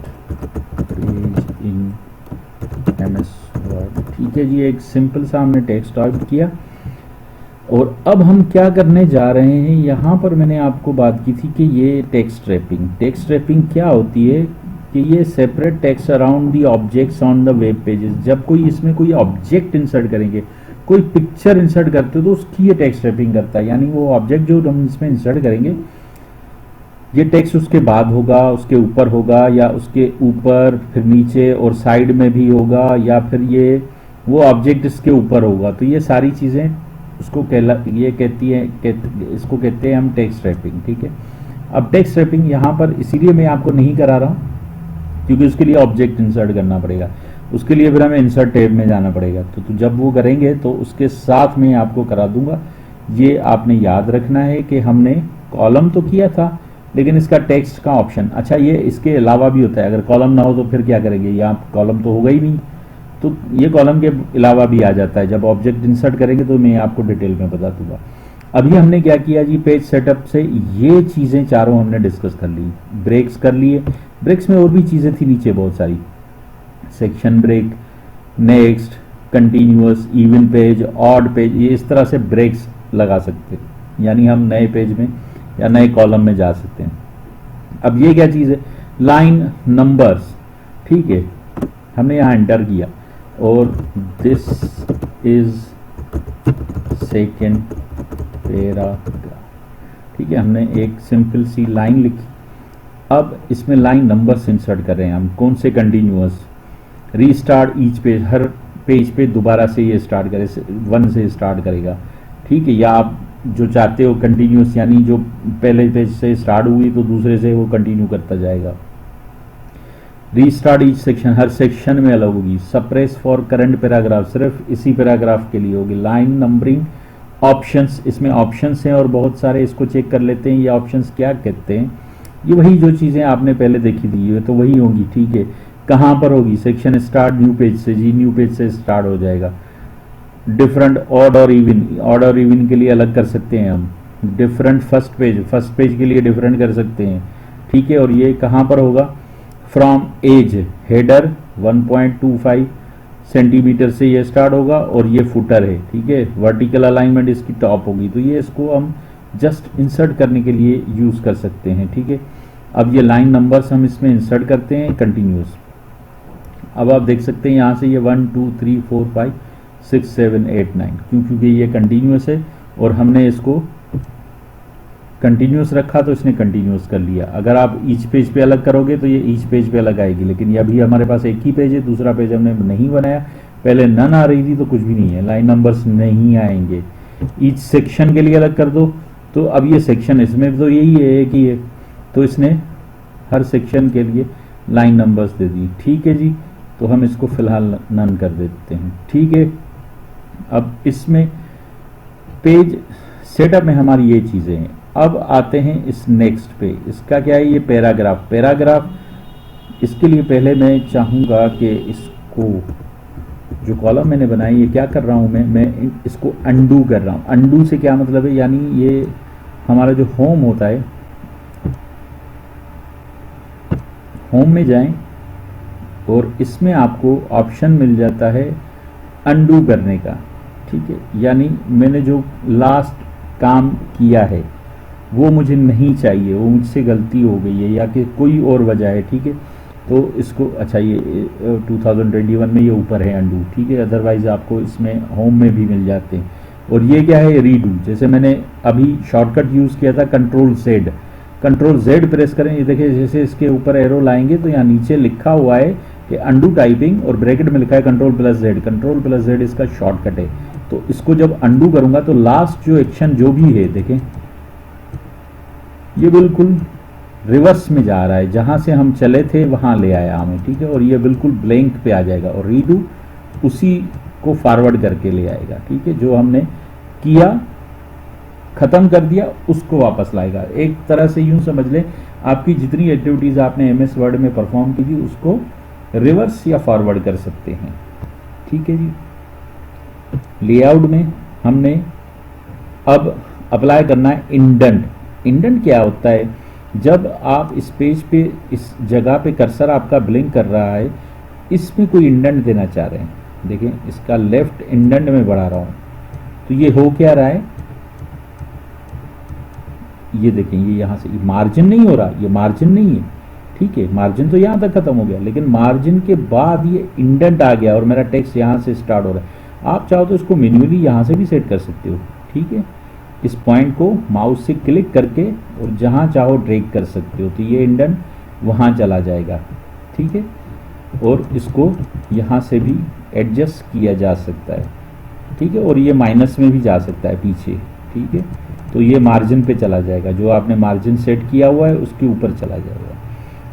Speaker 2: page in MS Word। ठीक है जी, एक सिंपल सा हमने टेक्स्ट टाइप किया। और अब हम क्या करने जा रहे हैं, यहाँ पर मैंने आपको बात की थी कि ये टेक्स्ट रैपिंग, टेक्स्ट रैपिंग क्या होती है कि ये separate text around the objects on the web pages. जब कोई इसमें कोई ऑब्जेक्ट इंसर्ट करेंगे, कोई पिक्चर इंसर्ट करते हो, तो उसकी ये टेक्स्ट रैपिंग करता है। यानी वो ऑब्जेक्ट जो हम इसमें इंसर्ट करेंगे, ये टेक्स्ट उसके बाद होगा, उसके ऊपर होगा, या उसके ऊपर फिर नीचे और साइड में भी होगा, या फिर ये वो ऑब्जेक्ट इसके ऊपर होगा। तो ये सारी चीज़ें उसको ये कहती है, इसको कहते हैं हम टेक्स्ट रैपिंग, ठीक है। अब टेक्स्ट रैपिंग यहाँ पर इसीलिए मैं आपको नहीं करा रहा हूँ क्योंकि उसके लिए ऑब्जेक्ट इंसर्ट करना पड़ेगा, उसके लिए फिर हमें इंसर्ट टैब में जाना पड़ेगा। तो जब वो करेंगे तो उसके साथ में आपको करा दूंगा। ये आपने याद रखना है कि हमने कॉलम तो किया था, लेकिन इसका टेक्स्ट का ऑप्शन, अच्छा ये इसके अलावा भी होता है। अगर कॉलम ना हो तो फिर क्या करेंगे, यहाँ कॉलम तो होगा ही नहीं, तो ये कॉलम के अलावा भी आ जाता है। जब ऑब्जेक्ट इंसर्ट करेंगे तो मैं आपको डिटेल में बता दूंगा। अभी हमने क्या किया जी, पेज सेटअप से ये चीज़ें चारों हमने डिस्कस कर ली, ब्रेक्स कर लिए। ब्रेक्स में और भी चीज़ें थी नीचे बहुत सारी, section break, next, continuous, even page, odd page, ये इस तरह से ब्रेक्स लगा सकते हैं, यानी हम नए पेज में या नए कॉलम में जा सकते हैं। अब ये क्या चीज़ है, लाइन नंबर्स, ठीक है। हमने यहाँ एंटर किया और दिस इज सेकेंड पैराग्राफ, ठीक है। हमने एक सिंपल सी लाइन लिखी। अब इसमें लाइन नंबर्स इंसर्ट कर रहे हैं हम, कौन से, कंटिन्यूअस, रीस्टार्ट ईच पेज, हर पेज पे दोबारा से ये स्टार्ट करे, 1 से स्टार्ट करेगा, ठीक है। या आप जो चाहते हो कंटिन्यूअस, यानी जो पहले पेज से स्टार्ट हुई तो दूसरे से वो कंटिन्यू करता जाएगा। रीस्टार्ट ईच सेक्शन, हर सेक्शन में अलग होगी। सप्रेस फॉर करंट पैराग्राफ, सिर्फ इसी पैराग्राफ के लिए होगी। लाइन नंबरिंग, ऑप्शंस, इसमें ऑप्शंस हैं और बहुत सारे, इसको चेक कर लेते हैं ये ऑप्शंस क्या कहते हैं। ये वही जो चीज़ें आपने पहले देखी थी ये तो वही होंगी, ठीक है। कहाँ पर होगी, सेक्शन स्टार्ट न्यू पेज से, जी न्यू पेज से स्टार्ट हो जाएगा। डिफरेंट ऑड और इवन, ऑड और इवन के लिए अलग कर सकते हैं हम। डिफरेंट फर्स्ट पेज के लिए डिफरेंट कर सकते हैं, ठीक है। और ये कहाँ पर होगा, फ्रॉम एज, हेडर 1.25 सेंटीमीटर से ये स्टार्ट होगा और ये फुटर है, ठीक है। वर्टिकल अलाइनमेंट इसकी टॉप होगी, तो ये इसको हम जस्ट इंसर्ट करने के लिए यूज़ कर सकते हैं, ठीक है। अब ये लाइन नंबर्स हम इसमें इंसर्ट करते हैं कंटिन्यूस। अब आप देख सकते हैं यहाँ से ये 1 2 3 4 5 6 7 8 9, क्योंकि ये कंटिन्यूस है और हमने इसको कंटिन्यूस रखा तो इसने कंटिन्यूस कर लिया। अगर आप ईच पेज पे अलग करोगे तो ये ईच पेज पे अलग आएगी, लेकिन ये अभी हमारे पास एक ही पेज है, दूसरा पेज हमने नहीं बनाया। पहले नन आ रही थी तो कुछ भी नहीं है, लाइन नंबर्स नहीं आएंगे। ईच सेक्शन के लिए अलग कर दो तो अब ये सेक्शन, इसमें तो यही है कि ये, तो इसने हर सेक्शन के लिए लाइन नंबर्स दे दी, ठीक है जी। तो हम इसको फिलहाल नन कर देते हैं, ठीक है। अब इसमें पेज सेटअप में हमारी ये चीज़ें हैं। अब आते हैं इस नेक्स्ट पे, इसका क्या है, ये पैराग्राफ। इसके लिए पहले मैं चाहूँगा कि इसको, जो कॉलम मैंने बनाई, ये क्या कर रहा हूँ मैं इसको अंडू कर रहा हूँ। अंडू से क्या मतलब है, यानी ये हमारा जो होम होता है, होम में जाएं और इसमें आपको ऑप्शन मिल जाता है अंडू करने का, ठीक है। यानी मैंने जो लास्ट काम किया है वो मुझे नहीं चाहिए, वो मुझसे गलती हो गई है या कि कोई और वजह है, ठीक है। तो इसको, अच्छा ये 2021 में ये ऊपर है अंडू, ठीक है। अदरवाइज आपको इसमें होम में भी मिल जाते हैं। और ये क्या है, रीडू। जैसे मैंने अभी शॉर्टकट यूज़ किया था कंट्रोल जेड प्रेस करें, ये देखिए जैसे इसके ऊपर एरो लाएंगे तो यहाँ नीचे लिखा हुआ है कि अंडू टाइपिंग और ब्रैकेट में लिखा है कंट्रोल प्लस जेड इसका शॉर्टकट है। तो इसको जब अंडू करूंगा तो लास्ट जो एक्शन जो भी है देखें ये बिल्कुल रिवर्स में जा रहा है, जहां से हम चले थे वहां ले आया हमें, ठीक है। और ये बिल्कुल ब्लैंक पे आ जाएगा और रीडू उसी को फॉरवर्ड करके ले आएगा, ठीक है। जो हमने किया खत्म कर दिया उसको वापस लाएगा। एक तरह से यूं समझ लें आपकी जितनी एक्टिविटीज आपने एमएस वर्ड में परफॉर्म की थी उसको रिवर्स या फॉरवर्ड कर सकते हैं, ठीक है जी। लेआउट में हमने अब अप्लाई करना है इंडेंट क्या होता है, जब आप इस पेज पे इस जगह पे कर्सर आपका ब्लिंक कर रहा है, इसमें कोई इंडेंट देना चाह रहे हैं, देखें इसका लेफ्ट इंडेंट में बढ़ा रहा हूं तो ये हो क्या रहा है, ये देखें ये यहां से मार्जिन नहीं हो रहा, ये मार्जिन नहीं है, ठीक है। मार्जिन तो यहां तक खत्म हो गया, लेकिन मार्जिन के बाद ये इंडेंट आ गया और मेरा टेक्स्ट यहां से स्टार्ट हो रहा है। आप चाहो तो इसको मैन्युअली यहां से भी सेट कर सकते हो, ठीक है। इस पॉइंट को माउस से क्लिक करके और जहां चाहो ड्रैग कर सकते हो तो ये इंडेंट वहां चला जाएगा, ठीक है। और इसको यहां से भी एडजस्ट किया जा सकता है, ठीक है। और ये माइनस में भी जा सकता है पीछे, ठीक है। तो ये मार्जिन पे चला जाएगा, जो आपने मार्जिन सेट किया हुआ है उसके ऊपर चला जाएगा।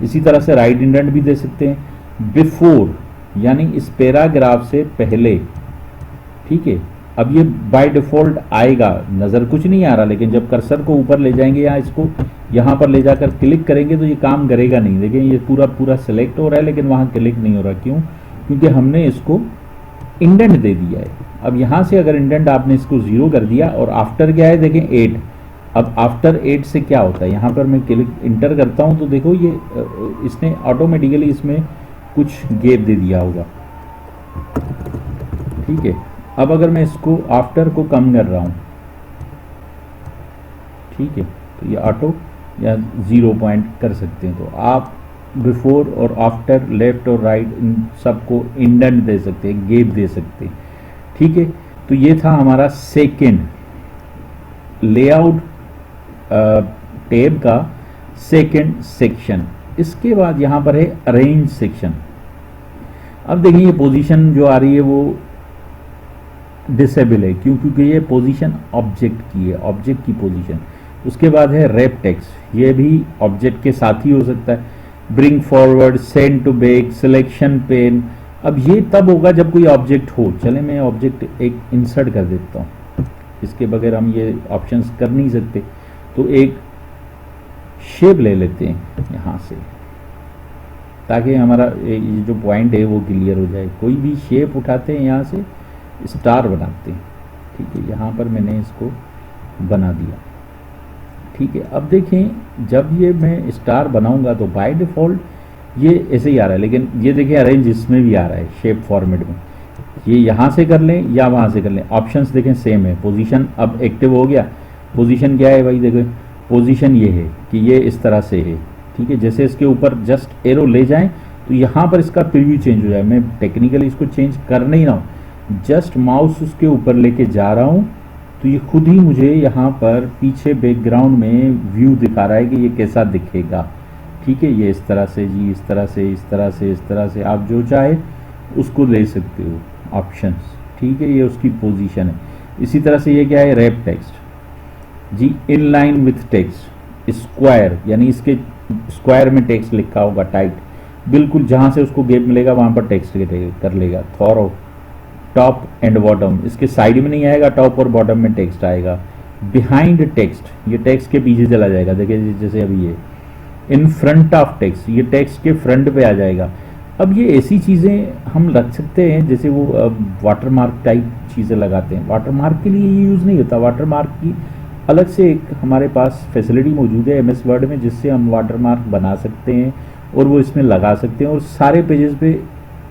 Speaker 2: इसी तरह से राइट इंडेंट भी दे सकते हैं बिफोर, यानी इस पैराग्राफ से पहले, ठीक है। अब ये बाय डिफॉल्ट आएगा, नज़र कुछ नहीं आ रहा, लेकिन जब कर्सर को ऊपर ले जाएंगे या इसको यहाँ पर ले जाकर क्लिक करेंगे तो ये काम करेगा नहीं। देखिए ये पूरा सेलेक्ट हो रहा है लेकिन वहाँ क्लिक नहीं हो रहा, क्यों? क्योंकि हमने इसको इंडेंट दे दिया है। अब यहाँ से अगर इंडेंट आपने इसको 0 कर दिया और आफ्टर क्या है देखें 8, अब आफ्टर 8 से क्या होता है, यहाँ पर मैं क्लिक इंटर करता हूँ तो देखो ये इसने ऑटोमेटिकली इसमें कुछ गैप दे दिया होगा, ठीक है। अब अगर मैं इसको आफ्टर को कम कर रहा हूं, ठीक है, तो ये ऑटो या 0 पॉइंट कर सकते हैं। तो आप बिफोर और आफ्टर, लेफ्ट और राइट, इन सबको इंडेंट दे सकते हैं, गैप दे सकते हैं, ठीक है। तो ये था हमारा सेकेंड लेआउट टैब का सेकेंड सेक्शन। इसके बाद यहां पर है अरेंज सेक्शन। अब देखिए ये पोजीशन जो आ रही है वो डिसेबल है, क्यों? क्योंकि ये पोजीशन ऑब्जेक्ट की है, ऑब्जेक्ट की पोजीशन। उसके बाद है रैप टेक्स्ट, ये भी ऑब्जेक्ट के साथ ही हो सकता है। Bring forward, send to back, selection pane. अब ये तब होगा जब कोई ऑब्जेक्ट हो। चले मैं ऑब्जेक्ट एक इंसर्ट कर देता हूँ, इसके बगैर हम ये ऑप्शंस कर नहीं सकते। तो एक शेप ले लेते हैं यहाँ से, ताकि हमारा ये जो पॉइंट है वो क्लियर हो जाए। कोई भी शेप उठाते हैं, यहाँ से स्टार बनाते हैं, ठीक है। यहाँ पर मैंने इसको बना दिया, ठीक है। अब देखें जब ये मैं स्टार बनाऊंगा तो बाय डिफॉल्ट ये ऐसे ही आ रहा है, लेकिन ये देखिए अरेंज इसमें भी आ रहा है शेप फॉर्मेट में। ये यहाँ से कर लें या वहाँ से कर लें, ऑप्शंस देखें सेम है। पोजीशन अब एक्टिव हो गया। पोजीशन क्या है भाई, देखें पोजीशन ये है कि ये इस तरह से है, ठीक है। जैसे इसके ऊपर जस्ट एरो ले जाएं तो यहाँ पर इसका प्रीव्यू चेंज हो जाए। मैं टेक्निकली इसको चेंज कर नहीं रहा हूँ, जस्ट माउस उसके ऊपर लेके जा रहा हूं तो ये खुद ही मुझे यहाँ पर पीछे बैकग्राउंड में व्यू दिखा रहा है कि ये कैसा दिखेगा, ठीक है। ये इस तरह से जी, इस तरह से, इस तरह से, इस तरह से, आप जो चाहे उसको ले सकते हो ऑप्शंस, ठीक है। ये उसकी पोजीशन है। इसी तरह से ये क्या है, रैप टेक्स्ट जी, in line with text, square, यानी इसके स्क्वायर में टेक्स्ट लिखा होगा, टाइट, बिल्कुल जहां से उसको गैप मिलेगा वहां पर टेक्स्ट कर लेगा। थॉरो, टॉप एंड बॉटम, इसके साइड में नहीं आएगा, टॉप और बॉटम में टेक्स्ट आएगा। बिहाइंड टेक्स्ट, ये टेक्स्ट के पीछे चला जाएगा, देखिए जैसे अभी ये। इन फ्रंट ऑफ टेक्स्ट, ये टेक्स्ट के फ्रंट पे आ जाएगा। अब ये ऐसी चीज़ें हम रख सकते हैं, जैसे वो वाटर मार्क टाइप चीज़ें लगाते हैं। वाटर मार्क के लिए ये यूज़ नहीं होता, वाटर मार्क की अलग से एक हमारे पास फैसिलिटी मौजूद है एमएस वर्ड में, जिससे हम वाटर मार्क बना सकते हैं और वो इसमें लगा सकते हैं और सारे पेजेस पे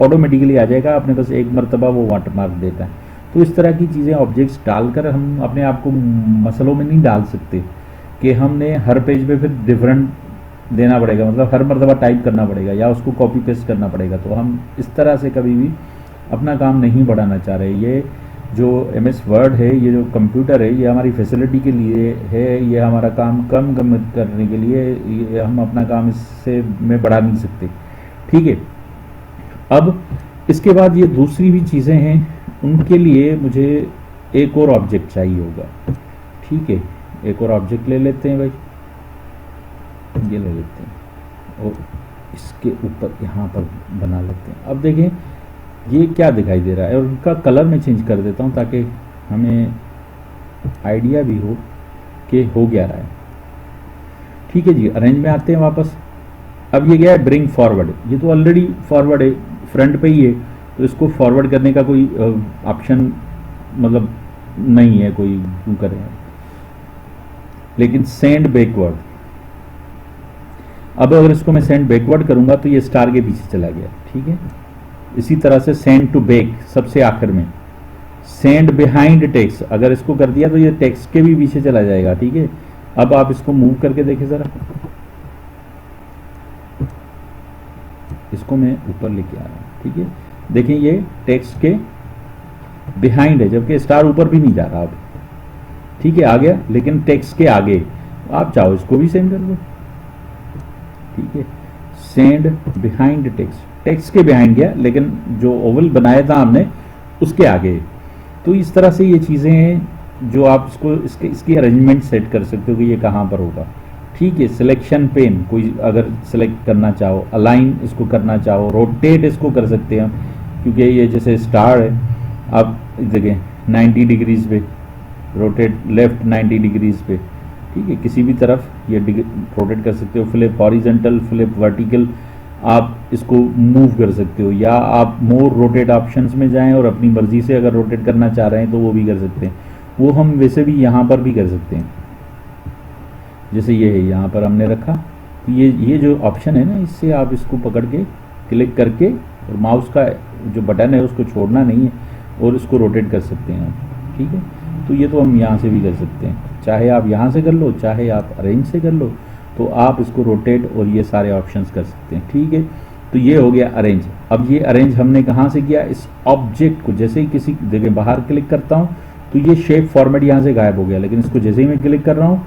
Speaker 2: ऑटोमेटिकली आ जाएगा। अपने पास एक मरतबा वो वाटरमार्क देता है। तो इस तरह की चीज़ें ऑब्जेक्ट्स डालकर हम अपने आप को मसलों में नहीं डाल सकते कि हमने हर पेज पे फिर डिफरेंट देना पड़ेगा, मतलब हर मरतबा टाइप करना पड़ेगा या उसको कॉपी पेस्ट करना पड़ेगा। तो हम इस तरह से कभी भी अपना काम नहीं बढ़ाना चाह रहे। ये जो MS वर्ड है, ये जो कंप्यूटर है, ये हमारी फैसिलिटी के लिए है, ये हमारा काम कम करने के लिए, ये हम अपना काम इससे में बढ़ा नहीं सकते। ठीक है, अब इसके बाद ये दूसरी भी चीज़ें हैं, उनके लिए मुझे एक और ऑब्जेक्ट चाहिए होगा। ठीक है, एक और ऑब्जेक्ट ले लेते हैं भाई, ये ले लेते हैं और इसके ऊपर यहाँ पर बना लेते हैं। अब देखें ये क्या दिखाई दे रहा है, और उनका कलर मैं चेंज कर देता हूँ ताकि हमें आइडिया भी हो कि हो क्या रहा है। ठीक है जी, अरेंज में आते हैं वापस। अब ये गया है ब्रिंग फॉरवर्ड, ये तो ऑलरेडी फॉरवर्ड है, फ्रंट पे ही है, तो इसको फॉरवर्ड करने का कोई ऑप्शन मतलब नहीं है, कोई क्यों करें। लेकिन सेंड बैकवर्ड, अब अगर इसको मैं सेंड बैकवर्ड करूंगा तो ये स्टार के पीछे चला गया। ठीक है, इसी तरह से सेंड टू बैक सबसे आखिर में, सेंड बिहाइंड टेक्स्ट, अगर इसको कर दिया तो ये टेक्स्ट के भी पीछे चला जाएगा। ठीक है, अब आप इसको मूव करके देखें जरा, इसको मैं ऊपर लेके आ रहा हूं। ठीक है, देखें ये टेक्स्ट के बिहाइंड है, जबकि स्टार ऊपर भी नहीं जा रहा अब। ठीक है, आ गया, लेकिन टेक्स्ट के आगे आप चाहो इसको भी सेंड कर दो। ठीक है, सेंड बिहाइंड टेक्स्ट, टेक्स्ट के बिहाइंड गया, लेकिन जो ओवल बनाया था हमने उसके आगे। तो इस तरह से ये चीज़ें हैं जो आप इसको इसकी अरेंजमेंट सेट कर सकते हो कि ये कहाँ पर होगा। ठीक है, सिलेक्शन पेन कोई अगर सिलेक्ट करना चाहो, अलाइन इसको करना चाहो, रोटेट इसको कर सकते हैं, क्योंकि ये जैसे स्टार है, आप देखें 90 डिग्रीज पे रोटेट, लेफ्ट 90 डिग्रीज पे। ठीक है, किसी भी तरफ ये रोटेट कर सकते हो, फ्लिप हॉरिजॉन्टल, फ्लिप वर्टिकल, आप इसको मूव कर सकते हो, या आप मोर रोटेट ऑप्शंस में जाएं और अपनी मर्जी से अगर रोटेट करना चाह रहे हैं तो वो भी कर सकते हैं। वो हम वैसे भी यहाँ पर भी कर सकते हैं, जैसे ये है यहाँ पर हमने रखा, तो ये जो ऑप्शन है ना, इससे आप इसको पकड़ के क्लिक करके, और माउस का जो बटन है उसको छोड़ना नहीं है, और इसको रोटेट कर सकते हैं आप। ठीक है, तो ये तो हम यहाँ से भी कर सकते हैं, चाहे आप यहाँ से कर लो, चाहे आप अरेंज से कर लो, तो आप इसको रोटेट और ये सारे ऑप्शंस कर सकते हैं। ठीक है, तो ये हो गया अरेंज। अब ये अरेंज हमने कहाँ से किया, इस ऑब्जेक्ट को जैसे ही किसी जगह बाहर क्लिक करता हूँ तो ये शेप फॉर्मेट यहाँ से गायब हो गया, लेकिन इसको जैसे ही मैं क्लिक कर रहा हूँ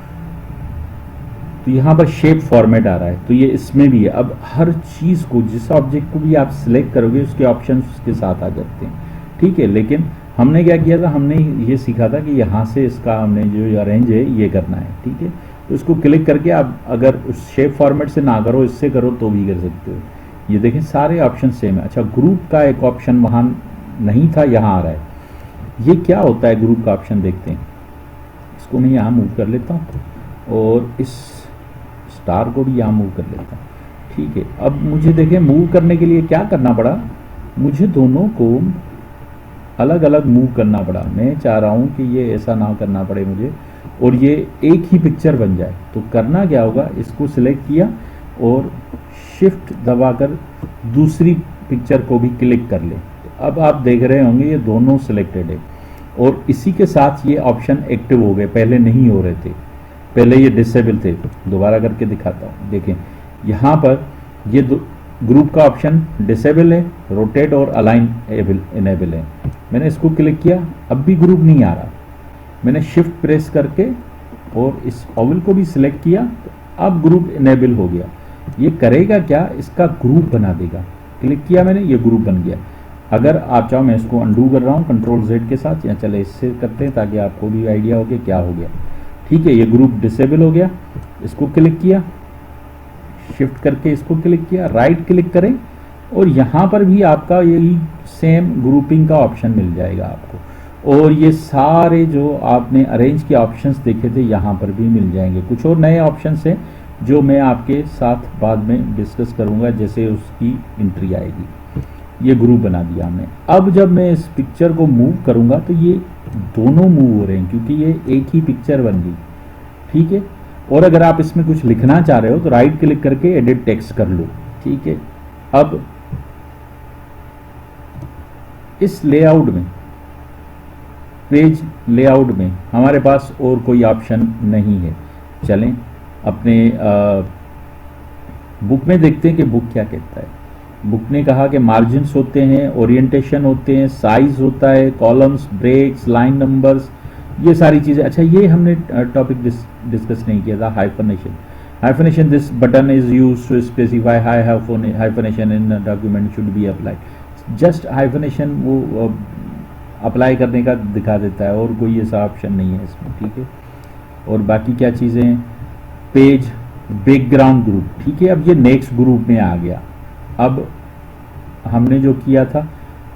Speaker 2: तो यहाँ पर शेप फॉर्मेट आ रहा है, तो ये इसमें भी है। अब हर चीज़ को, जिस ऑब्जेक्ट को भी आप सिलेक्ट करोगे उसके ऑप्शन उसके साथ आ जाते हैं। ठीक है, लेकिन हमने क्या किया था, हमने ये सीखा था कि यहाँ से इसका हमने जो अरेंज है ये करना है। ठीक है, तो इसको क्लिक करके आप अगर उस शेप फॉर्मेट से ना करो, इससे करो तो भी कर सकते हो। ये देखें सारे ऑप्शन सेम है। अच्छा, ग्रुप का एक ऑप्शन वहाँ नहीं था, यहाँ आ रहा है। ये क्या होता है ग्रुप का ऑप्शन, देखते हैं। इसको मैं यहाँ मूव कर लेता हूँ और इस स्टार को भी यहाँ मूव कर लेता हूँ। ठीक है, अब मुझे देखें मूव करने के लिए क्या करना पड़ा, मुझे दोनों को अलग अलग मूव करना पड़ा। मैं चाह रहा हूँ कि ये ऐसा ना करना पड़े मुझे, और ये एक ही पिक्चर बन जाए। तो करना क्या होगा, इसको सिलेक्ट किया और शिफ्ट दबाकर दूसरी पिक्चर को भी क्लिक कर ले। तो अब आप देख रहे होंगे ये दोनों सिलेक्टेड है, और इसी के साथ ये ऑप्शन एक्टिव हो गए, पहले नहीं हो रहे थे, पहले ये डिसेबल थे। दोबारा करके दिखाता हूँ, देखें यहाँ पर ये ग्रुप का ऑप्शन डिसेबल है, रोटेट और अलाइन इनेबल है। मैंने इसको क्लिक किया, अब भी ग्रुप नहीं आ रहा। मैंने शिफ्ट प्रेस करके और इस ओवल को भी सिलेक्ट किया, तो अब ग्रुप इनेबल हो गया। ये करेगा क्या, इसका ग्रुप बना देगा। क्लिक किया मैंने, ये ग्रुप बन गया। अगर आप चाहो, मैं इसको अंडू कर रहा हूँ कंट्रोल Z के साथ, या चले इससे करते हैं ताकि आपको भी आइडिया हो कि क्या हो गया। ठीक है, ये ग्रुप डिसेबल हो गया। इसको क्लिक किया, शिफ्ट करके इसको क्लिक किया, राइट क्लिक करें, और यहाँ पर भी आपका यही सेम ग्रुपिंग का ऑप्शन मिल जाएगा आपको। और ये सारे जो आपने अरेंज के ऑप्शंस देखे थे यहाँ पर भी मिल जाएंगे। कुछ और नए ऑप्शंस हैं जो मैं आपके साथ बाद में डिस्कस करूँगा जैसे उसकी एंट्री आएगी। ये ग्रुप बना दिया हमने। अब जब मैं इस पिक्चर को मूव करूँगा तो ये दोनों मूव हो रहे हैं, क्योंकि ये एक ही पिक्चर बन गई। ठीक है, और अगर आप इसमें कुछ लिखना चाह रहे हो तो राइट क्लिक करके एडिट टेक्स्ट कर लो। ठीक है, अब इस लेआउट में, पेज लेआउट में हमारे पास और कोई ऑप्शन नहीं है। चलें अपने बुक में देखते हैं कि बुक क्या कहता है। बुक ने कहा कि मार्जिन्स होते हैं, ओरिएंटेशन होते हैं, साइज होता है, कॉलम्स, ब्रेक्स, लाइन नंबर्स, ये सारी चीज़ें। अच्छा, ये हमने टॉपिक डिस्कस नहीं किया था, hyphenation this button is use to specify hyphenation in document should be apply. Just hyphenation वो अप्लाई करने का दिखा देता है, और कोई ऐसा ऑप्शन नहीं है इसमें, ठीक है। और बाकी क्या चीज़ें हैं, पेज बैकग्राउंड ग्रुप, ठीक है। अब ये नेक्स्ट ग्रुप में आ गया। अब हमने जो किया था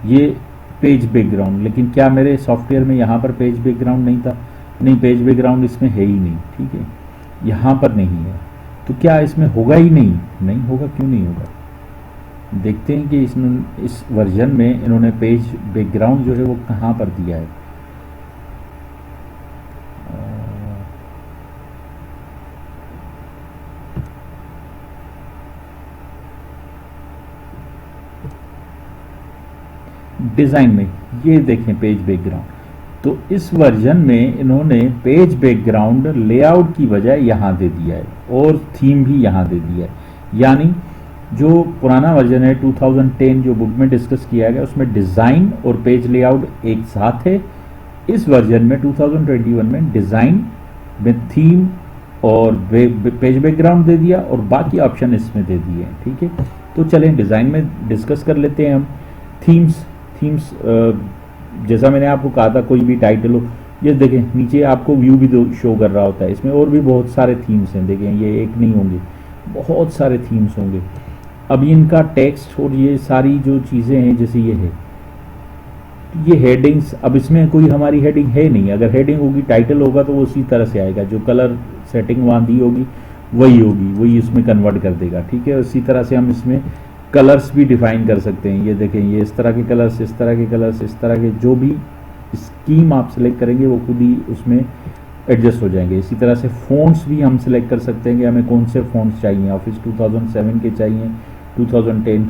Speaker 2: ये पेज बैकग्राउंड, लेकिन क्या मेरे सॉफ्टवेयर में यहाँ पर पेज बैकग्राउंड नहीं था? नहीं, पेज बैकग्राउंड इसमें है ही नहीं, ठीक है, यहाँ पर नहीं है। तो क्या इसमें होगा ही नहीं? नहीं होगा, क्यों नहीं होगा? देखते हैं कि इस वर्जन में इन्होंने पेज बैकग्राउंड जो है वो कहाँ पर दिया है। डिज़ाइन में ये देखें पेज बैकग्राउंड, तो इस वर्जन में इन्होंने पेज बैकग्राउंड लेआउट की बजाय यहाँ दे दिया है, और थीम भी यहाँ दे दिया है। यानी जो पुराना वर्जन है 2010 जो बुक में डिस्कस किया गया, उसमें डिज़ाइन और पेज लेआउट एक साथ है। इस वर्जन में 2021 में डिज़ाइन में थीम और पेज बैकग्राउंड दे दिया, और बाकी ऑप्शन इसमें दे दिए हैं, ठीक है। तो चलें डिज़ाइन में डिस्कस कर लेते हैं हम। थीम्स जैसा मैंने आपको कहा था, कोई भी टाइटल हो, ये देखें नीचे आपको व्यू भी शो कर रहा होता है। इसमें और भी बहुत सारे थीम्स हैं, देखें ये एक नहीं होंगे, बहुत सारे थीम्स होंगे। अब इनका टेक्स्ट और ये सारी जो चीज़ें हैं, जैसे ये है, ये हेडिंग्स, अब इसमें कोई हमारी हेडिंग है नहीं। अगर हेडिंग होगी, टाइटल होगा, तो वो उसी तरह से आएगा, जो कलर सेटिंग वहाँ दी होगी वही इसमें कन्वर्ट कर देगा, ठीक है। उसी तरह से हम इसमें कलर्स भी डिफाइन कर सकते हैं। ये देखें, ये इस तरह के कलर्स, इस तरह के कलर्स, इस तरह के जो भी स्कीम आप सिलेक्ट करेंगे वो खुद ही उसमें एडजस्ट हो जाएंगे। इसी तरह से फ़ॉन्ट्स भी हम सिलेक्ट कर सकते हैं कि हमें कौन से फ़ॉन्ट्स चाहिए, ऑफिस 2007 के चाहिए, 2010,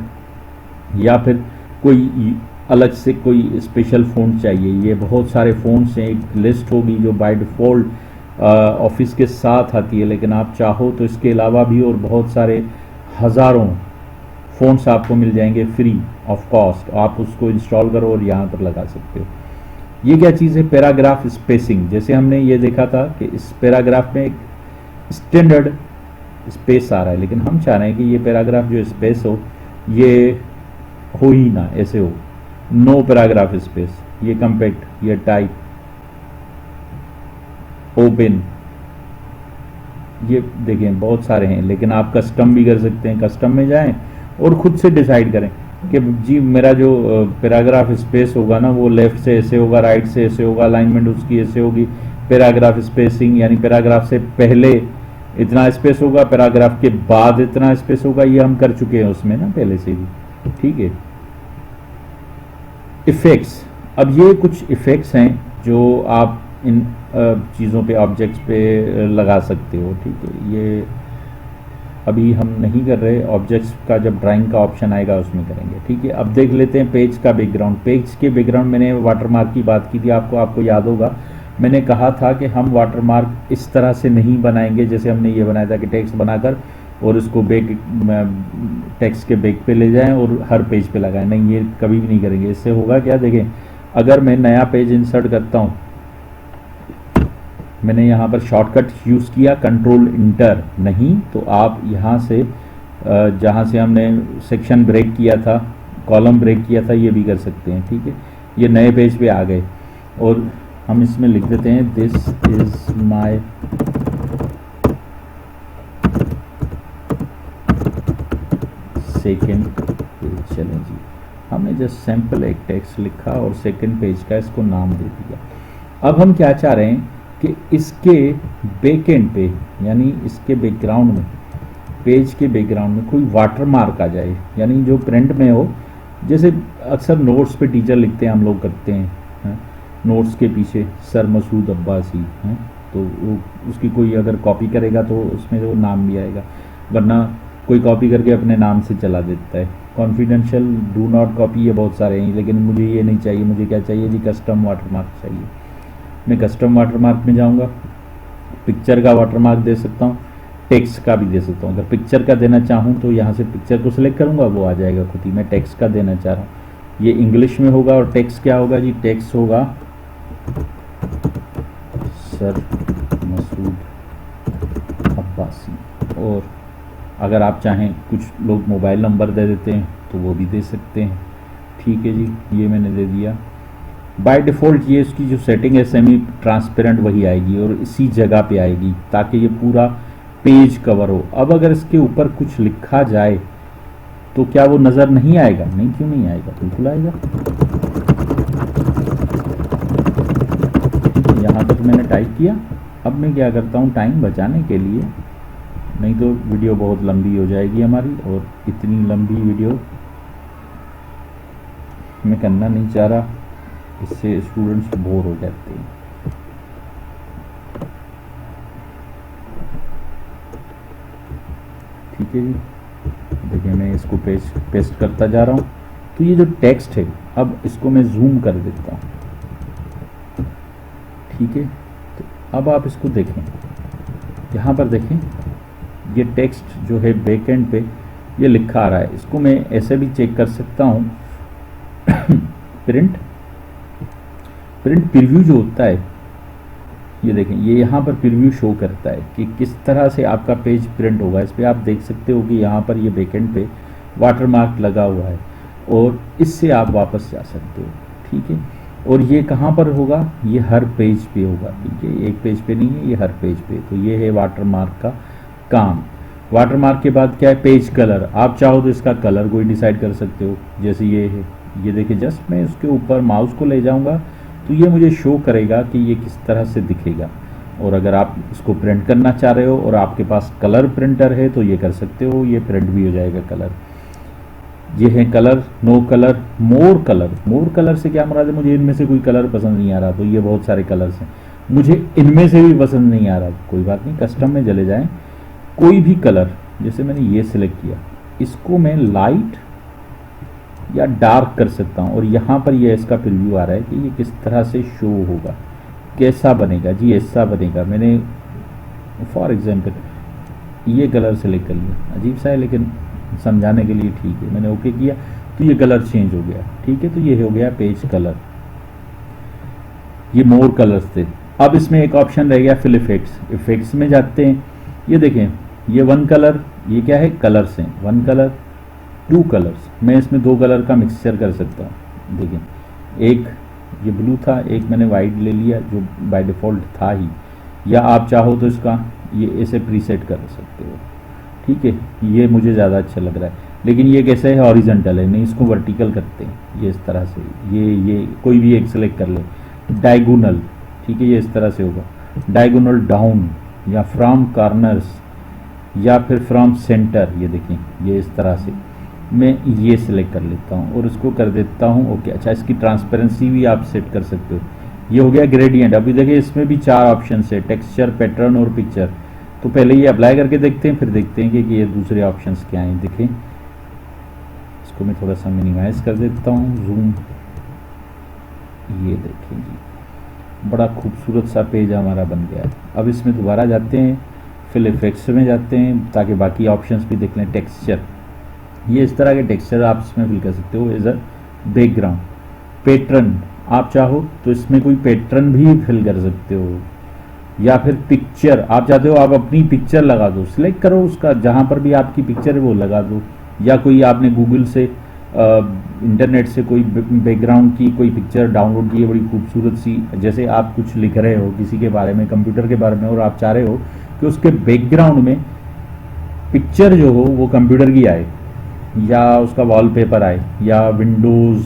Speaker 2: या फिर कोई अलग से कोई स्पेशल फ़ॉन्ट चाहिए। ये बहुत सारे फ़ॉन्ट्स हैं, एक लिस्ट होगी जो बाय डिफ़ॉल्ट ऑफिस के साथ आती है, लेकिन आप चाहो तो इसके अलावा भी और बहुत सारे हज़ारों फ़ॉन्ट्स आपको मिल जाएंगे फ्री ऑफ कॉस्ट। आप उसको इंस्टॉल करो और यहाँ पर लगा सकते हो। ये क्या चीज़ है, पैराग्राफ स्पेसिंग। जैसे हमने ये देखा था कि इस पैराग्राफ में एक स्टैंडर्ड स्पेस आ रहा है, लेकिन हम चाह रहे हैं कि ये पैराग्राफ जो स्पेस हो ये हो ही ना, ऐसे हो, नो पैराग्राफ स्पेस। ये कम्पैक्ट, ये टाइप, ओपन, ये देखें बहुत सारे हैं, लेकिन आप कस्टम भी कर सकते हैं। कस्टम में जाएं और खुद से डिसाइड करें कि जी मेरा जो पैराग्राफ स्पेस होगा ना, वो लेफ्ट से ऐसे होगा, राइट से ऐसे होगा, अलाइनमेंट उसकी ऐसे होगी। पैराग्राफ स्पेसिंग यानी पैराग्राफ से पहले इतना स्पेस होगा, पैराग्राफ के बाद इतना स्पेस होगा। ये हम कर चुके हैं उसमें ना पहले से भी, ठीक है। इफेक्ट्स, अब ये कुछ इफेक्ट्स हैं जो आप इन चीज़ों पे, ऑब्जेक्ट्स पे लगा सकते हो, ठीक है। ये अभी हम नहीं कर रहे, ऑब्जेक्ट्स का जब ड्राइंग का ऑप्शन आएगा उसमें करेंगे, ठीक है। अब देख लेते हैं पेज का बैकग्राउंड। पेज के बैकग्राउंड मैंने वाटरमार्क की बात की थी, आपको याद होगा, मैंने कहा था कि हम वाटरमार्क इस तरह से नहीं बनाएंगे जैसे हमने ये बनाया था कि टेक्स्ट बनाकर और उसको टेक्स्ट के बैक पे ले जाएं और हर पेज पे लगाएं। नहीं, ये कभी भी नहीं करेंगे। इससे होगा क्या, देखें, अगर मैं नया पेज इंसर्ट करता हूँ, मैंने यहाँ पर शॉर्टकट यूज़ किया कंट्रोल इंटर, नहीं तो आप यहाँ से जहाँ से हमने सेक्शन ब्रेक किया था, कॉलम ब्रेक किया था, ये भी कर सकते हैं, ठीक है। ये नए पेज पे आ गए और हम इसमें लिख देते हैं this is my second page. चलें जी, हमने जस्ट सैम्पल एक टेक्स्ट लिखा और सेकेंड पेज का इसको नाम दे दिया। अब हम क्या चाह रहे हैं कि इसके बैकएंड पे, यानी इसके बैकग्राउंड में, पेज के बैकग्राउंड में कोई वाटरमार्क आ जाए, यानी जो प्रिंट में हो। जैसे अक्सर नोट्स पे टीचर लिखते हैं, हम लोग करते हैं, नोट्स के पीछे सर मसूद अब्बासी हैं, तो वो उसकी कोई अगर कॉपी करेगा तो उसमें वो नाम भी आएगा, वरना कोई कॉपी करके अपने नाम से चला देता है। कॉन्फिडेंशियल, डू नॉट कॉपी, ये बहुत सारे हैं, लेकिन मुझे ये नहीं चाहिए। मुझे क्या चाहिए जी, कस्टम वाटरमार्क चाहिए। मैं कस्टम वाटरमार्क में जाऊंगा, पिक्चर का वाटरमार्क दे सकता हूँ, टेक्स्ट का भी दे सकता हूँ। अगर पिक्चर का देना चाहूँ तो यहाँ से पिक्चर को सिलेक्ट करूँगा, वो आ जाएगा खुद ही। मैं टेक्स्ट का देना चाह रहा हूँ, ये इंग्लिश में होगा। और टेक्स्ट क्या होगा जी? टेक्स्ट होगा सर मसूद अब्बासी। और अगर आप चाहें, कुछ लोग मोबाइल नंबर दे देते हैं तो वो भी दे सकते हैं। ठीक है जी, ये मैंने दे दिया। बाय डिफ़ॉल्ट ये इसकी जो सेटिंग है सेमी ट्रांसपेरेंट वही आएगी और इसी जगह पे आएगी ताकि ये पूरा पेज कवर हो। अब अगर इसके ऊपर कुछ लिखा जाए तो क्या वो नज़र नहीं आएगा? नहीं, क्यों नहीं आएगा, बिल्कुल आएगा। यहाँ तक मैंने टाइप किया। अब मैं क्या करता हूँ, टाइम बचाने के लिए, नहीं तो वीडियो बहुत लंबी हो जाएगी हमारी, और इतनी लंबी वीडियो मैं करना नहीं चाह रहा, इससे स्टूडेंट्स बोर हो जाते हैं। ठीक है जी, देखिए मैं इसको पेस्ट करता जा रहा हूँ। तो ये जो टेक्स्ट है, अब इसको मैं जूम कर देता हूँ। ठीक है, तो अब आप इसको देखें, यहाँ पर देखें, ये टेक्स्ट जो है बैक एंड पे ये लिखा आ रहा है। इसको मैं ऐसे भी चेक कर सकता हूँ प्रिंट प्रीव्यू जो होता है, ये देखें, ये यहाँ पर प्रीव्यू शो करता है कि किस तरह से आपका पेज प्रिंट होगा। इस पर आप देख सकते हो कि यहाँ पर ये बैकएंड पे वाटरमार्क लगा हुआ है और इससे आप वापस जा सकते हो। ठीक है, और ये कहाँ पर होगा? ये हर पेज पे होगा। ठीक है, एक पेज पे नहीं है, ये हर पेज पे। तो ये है वाटरमार्क का काम। वाटरमार्क के बाद क्या है? Page colour. आप चाहो तो इसका कलर कोई डिसाइड कर सकते हो, जैसे ये है, ये देखिए, जस्ट मैं उसके ऊपर माउस को ले जाऊँगा तो ये मुझे शो करेगा कि ये किस तरह से दिखेगा। और अगर आप इसको प्रिंट करना चाह रहे हो और आपके पास कलर प्रिंटर है तो ये कर सकते हो, ये प्रिंट भी हो जाएगा कलर। ये है colour, no colour, more colour. More colour से क्या मुराद है? मुझे इनमें से कोई कलर पसंद नहीं आ रहा, तो ये बहुत सारे कलर्स हैं, मुझे इनमें से भी पसंद नहीं आ रहा, कोई बात नहीं, कस्टम में चले जाएं, कोई भी कलर, जैसे मैंने ये सिलेक्ट किया, इसको मैं लाइट या डार्क कर सकता हूँ। और यहाँ पर ये इसका प्रीव्यू आ रहा है कि ये किस तरह से शो होगा, कैसा बनेगा जी, ऐसा बनेगा। मैंने फॉर एग्जांपल ये कलर सेलेक्ट कर लिया, अजीब सा है लेकिन समझाने के लिए ठीक है, मैंने ओके किया तो ये कलर चेंज हो गया। ठीक है, तो ये हो गया पेज कलर। ये मोर कलर्स थे। अब इसमें एक ऑप्शन रह गया फिल इफेक्ट्स। इफेक्ट्स में जाते हैं, ये देखें, ये वन कलर, ये क्या है? कलर्स हैं, वन कलर, टू कलर्स। मैं इसमें दो कलर का मिक्सचर कर सकता हूँ। देखें, एक ये ब्लू था, एक मैंने वाइट ले लिया जो बाय डिफ़ॉल्ट था ही, या आप चाहो तो इसका ये ऐसे प्रीसेट कर सकते हो। ठीक है, ये मुझे ज़्यादा अच्छा लग रहा है, लेकिन ये कैसे है? हॉरिजॉन्टल है, नहीं इसको वर्टिकल करते हैं, ये इस तरह से, ये कोई भी एक सेलेक्ट कर ले। डायगोनल, ठीक है, ये इस तरह से होगा, डायगोनल डाउन या फ्रॉम कॉर्नर्स या फिर फ्रॉम सेंटर। ये देखें, ये इस तरह से मैं ये सिलेक्ट कर लेता हूँ और इसको कर देता हूँ ओके। अच्छा, इसकी ट्रांसपेरेंसी भी आप सेट कर सकते हो। ये हो गया ग्रेडियंट। अभी देखिए इसमें भी 4 ऑप्शन है, टेक्सचर, पैटर्न और पिक्चर। तो पहले ये अप्लाई करके देखते हैं, फिर देखते हैं कि ये दूसरे ऑप्शंस क्या हैं। देखें, इसको मैं थोड़ा सा मिनिमाइज कर देता हूँ, जूम। ये देखें जी, बड़ा खूबसूरत सा पेज हमारा बन गया है। अब इसमें दोबारा जाते हैं, फिल इफेक्ट्स में जाते हैं ताकि बाकी ऑप्शंस भी देख लें। टेक्सचर, ये इस तरह के टेक्सचर आप इसमें फिल कर सकते हो एज अ बैकग्राउंड। पैटर्न, आप चाहो तो इसमें कोई पैटर्न भी फिल कर सकते हो, या फिर पिक्चर, आप चाहते हो आप अपनी पिक्चर लगा दो, सिलेक्ट करो उसका, जहाँ पर भी आपकी पिक्चर है वो लगा दो, या कोई आपने गूगल से इंटरनेट से कोई बैकग्राउंड की कोई पिक्चर डाउनलोड की है बड़ी खूबसूरत सी, जैसे आप कुछ लिख रहे हो किसी के बारे में, कंप्यूटर के बारे में, और आप चाह रहे हो कि उसके बैकग्राउंड में पिक्चर जो हो वो कंप्यूटर की आए, या उसका वॉलपेपर आए, या विंडोज़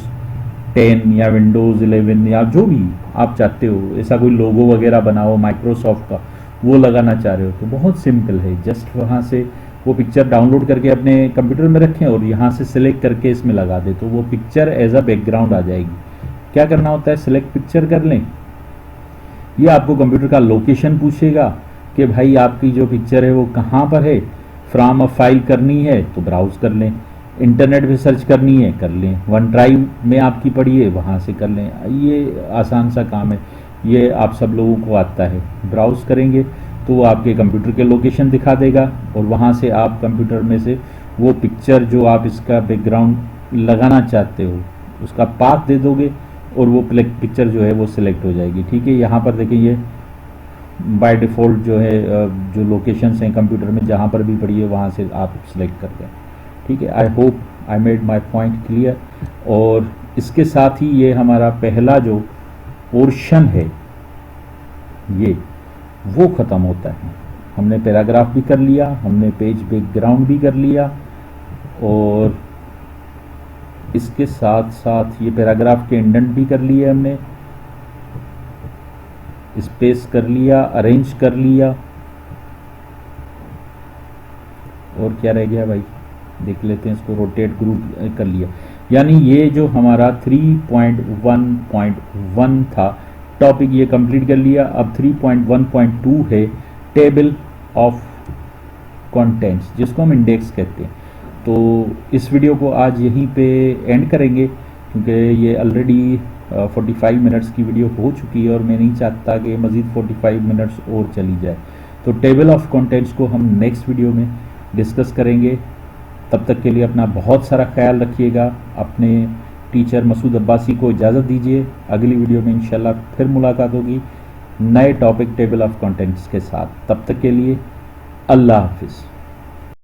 Speaker 2: 10 या विंडोज़ 11 या जो भी आप चाहते हो, ऐसा कोई लोगो वगैरह बनाओ माइक्रोसॉफ्ट का, वो लगाना चाह रहे हो तो बहुत सिंपल है। जस्ट वहाँ से वो पिक्चर डाउनलोड करके अपने कंप्यूटर में रखें और यहाँ से सिलेक्ट करके इसमें लगा दे, तो वो पिक्चर एज अ बैकग्राउंड आ जाएगी। क्या करना होता है, सिलेक्ट पिक्चर कर लें, ये आपको कंप्यूटर का लोकेशन पूछेगा कि भाई आपकी जो पिक्चर है वो कहाँ पर है, फ्रॉम अ फाइल करनी है तो ब्राउज कर लें, इंटरनेट पे सर्च करनी है कर लें, वन ड्राइव में आपकी पड़ी है वहाँ से कर लें। ये आसान सा काम है, ये आप सब लोगों को आता है। ब्राउज करेंगे तो वो आपके कंप्यूटर के लोकेशन दिखा देगा और वहाँ से आप कंप्यूटर में से वो पिक्चर जो आप इसका बैकग्राउंड लगाना चाहते हो उसका पाथ दे दोगे और वो पिक्चर जो है वो सिलेक्ट हो जाएगी। ठीक है, यहाँ पर देखिए ये बाय डिफ़ॉल्ट जो है जो लोकेशंस हैं कंप्यूटर में जहाँ पर भी पड़ी है वहाँ से आप सिलेक्ट कर दें। ठीक है, I hope I made my point clear. और इसके साथ ही ये हमारा पहला जो पोर्शन है ये वो ख़त्म होता है। हमने पैराग्राफ भी कर लिया, हमने पेज बैकग्राउंड भी कर लिया और इसके साथ साथ ये पैराग्राफ के इंडेंट भी कर लिए हमने, स्पेस कर लिया, अरेंज कर लिया। और क्या रह गया भाई, देख लेते हैं इसको, रोटेट ग्रुप कर लिया। यानी ये जो हमारा 3.1.1 था टॉपिक ये कंप्लीट कर लिया। अब 3.1.2 है टेबल ऑफ कंटेंट्स जिसको हम इंडेक्स कहते हैं। तो इस वीडियो को आज यहीं पे एंड करेंगे क्योंकि ये ऑलरेडी 45 मिनट्स की वीडियो हो चुकी है और मैं नहीं चाहता कि मज़ीद 45 मिनट्स और चली जाए। तो टेबल ऑफ कंटेंट्स को हम नेक्स्ट वीडियो में डिस्कस करेंगे। तब तक के लिए अपना बहुत सारा ख्याल रखिएगा। अपने टीचर मसूद अब्बासी को इजाज़त दीजिए। अगली वीडियो में इंशाल्लाह फिर मुलाकात होगी नए टॉपिक टेबल ऑफ कंटेंट्स के साथ। तब तक के लिए अल्लाह हाफिज़।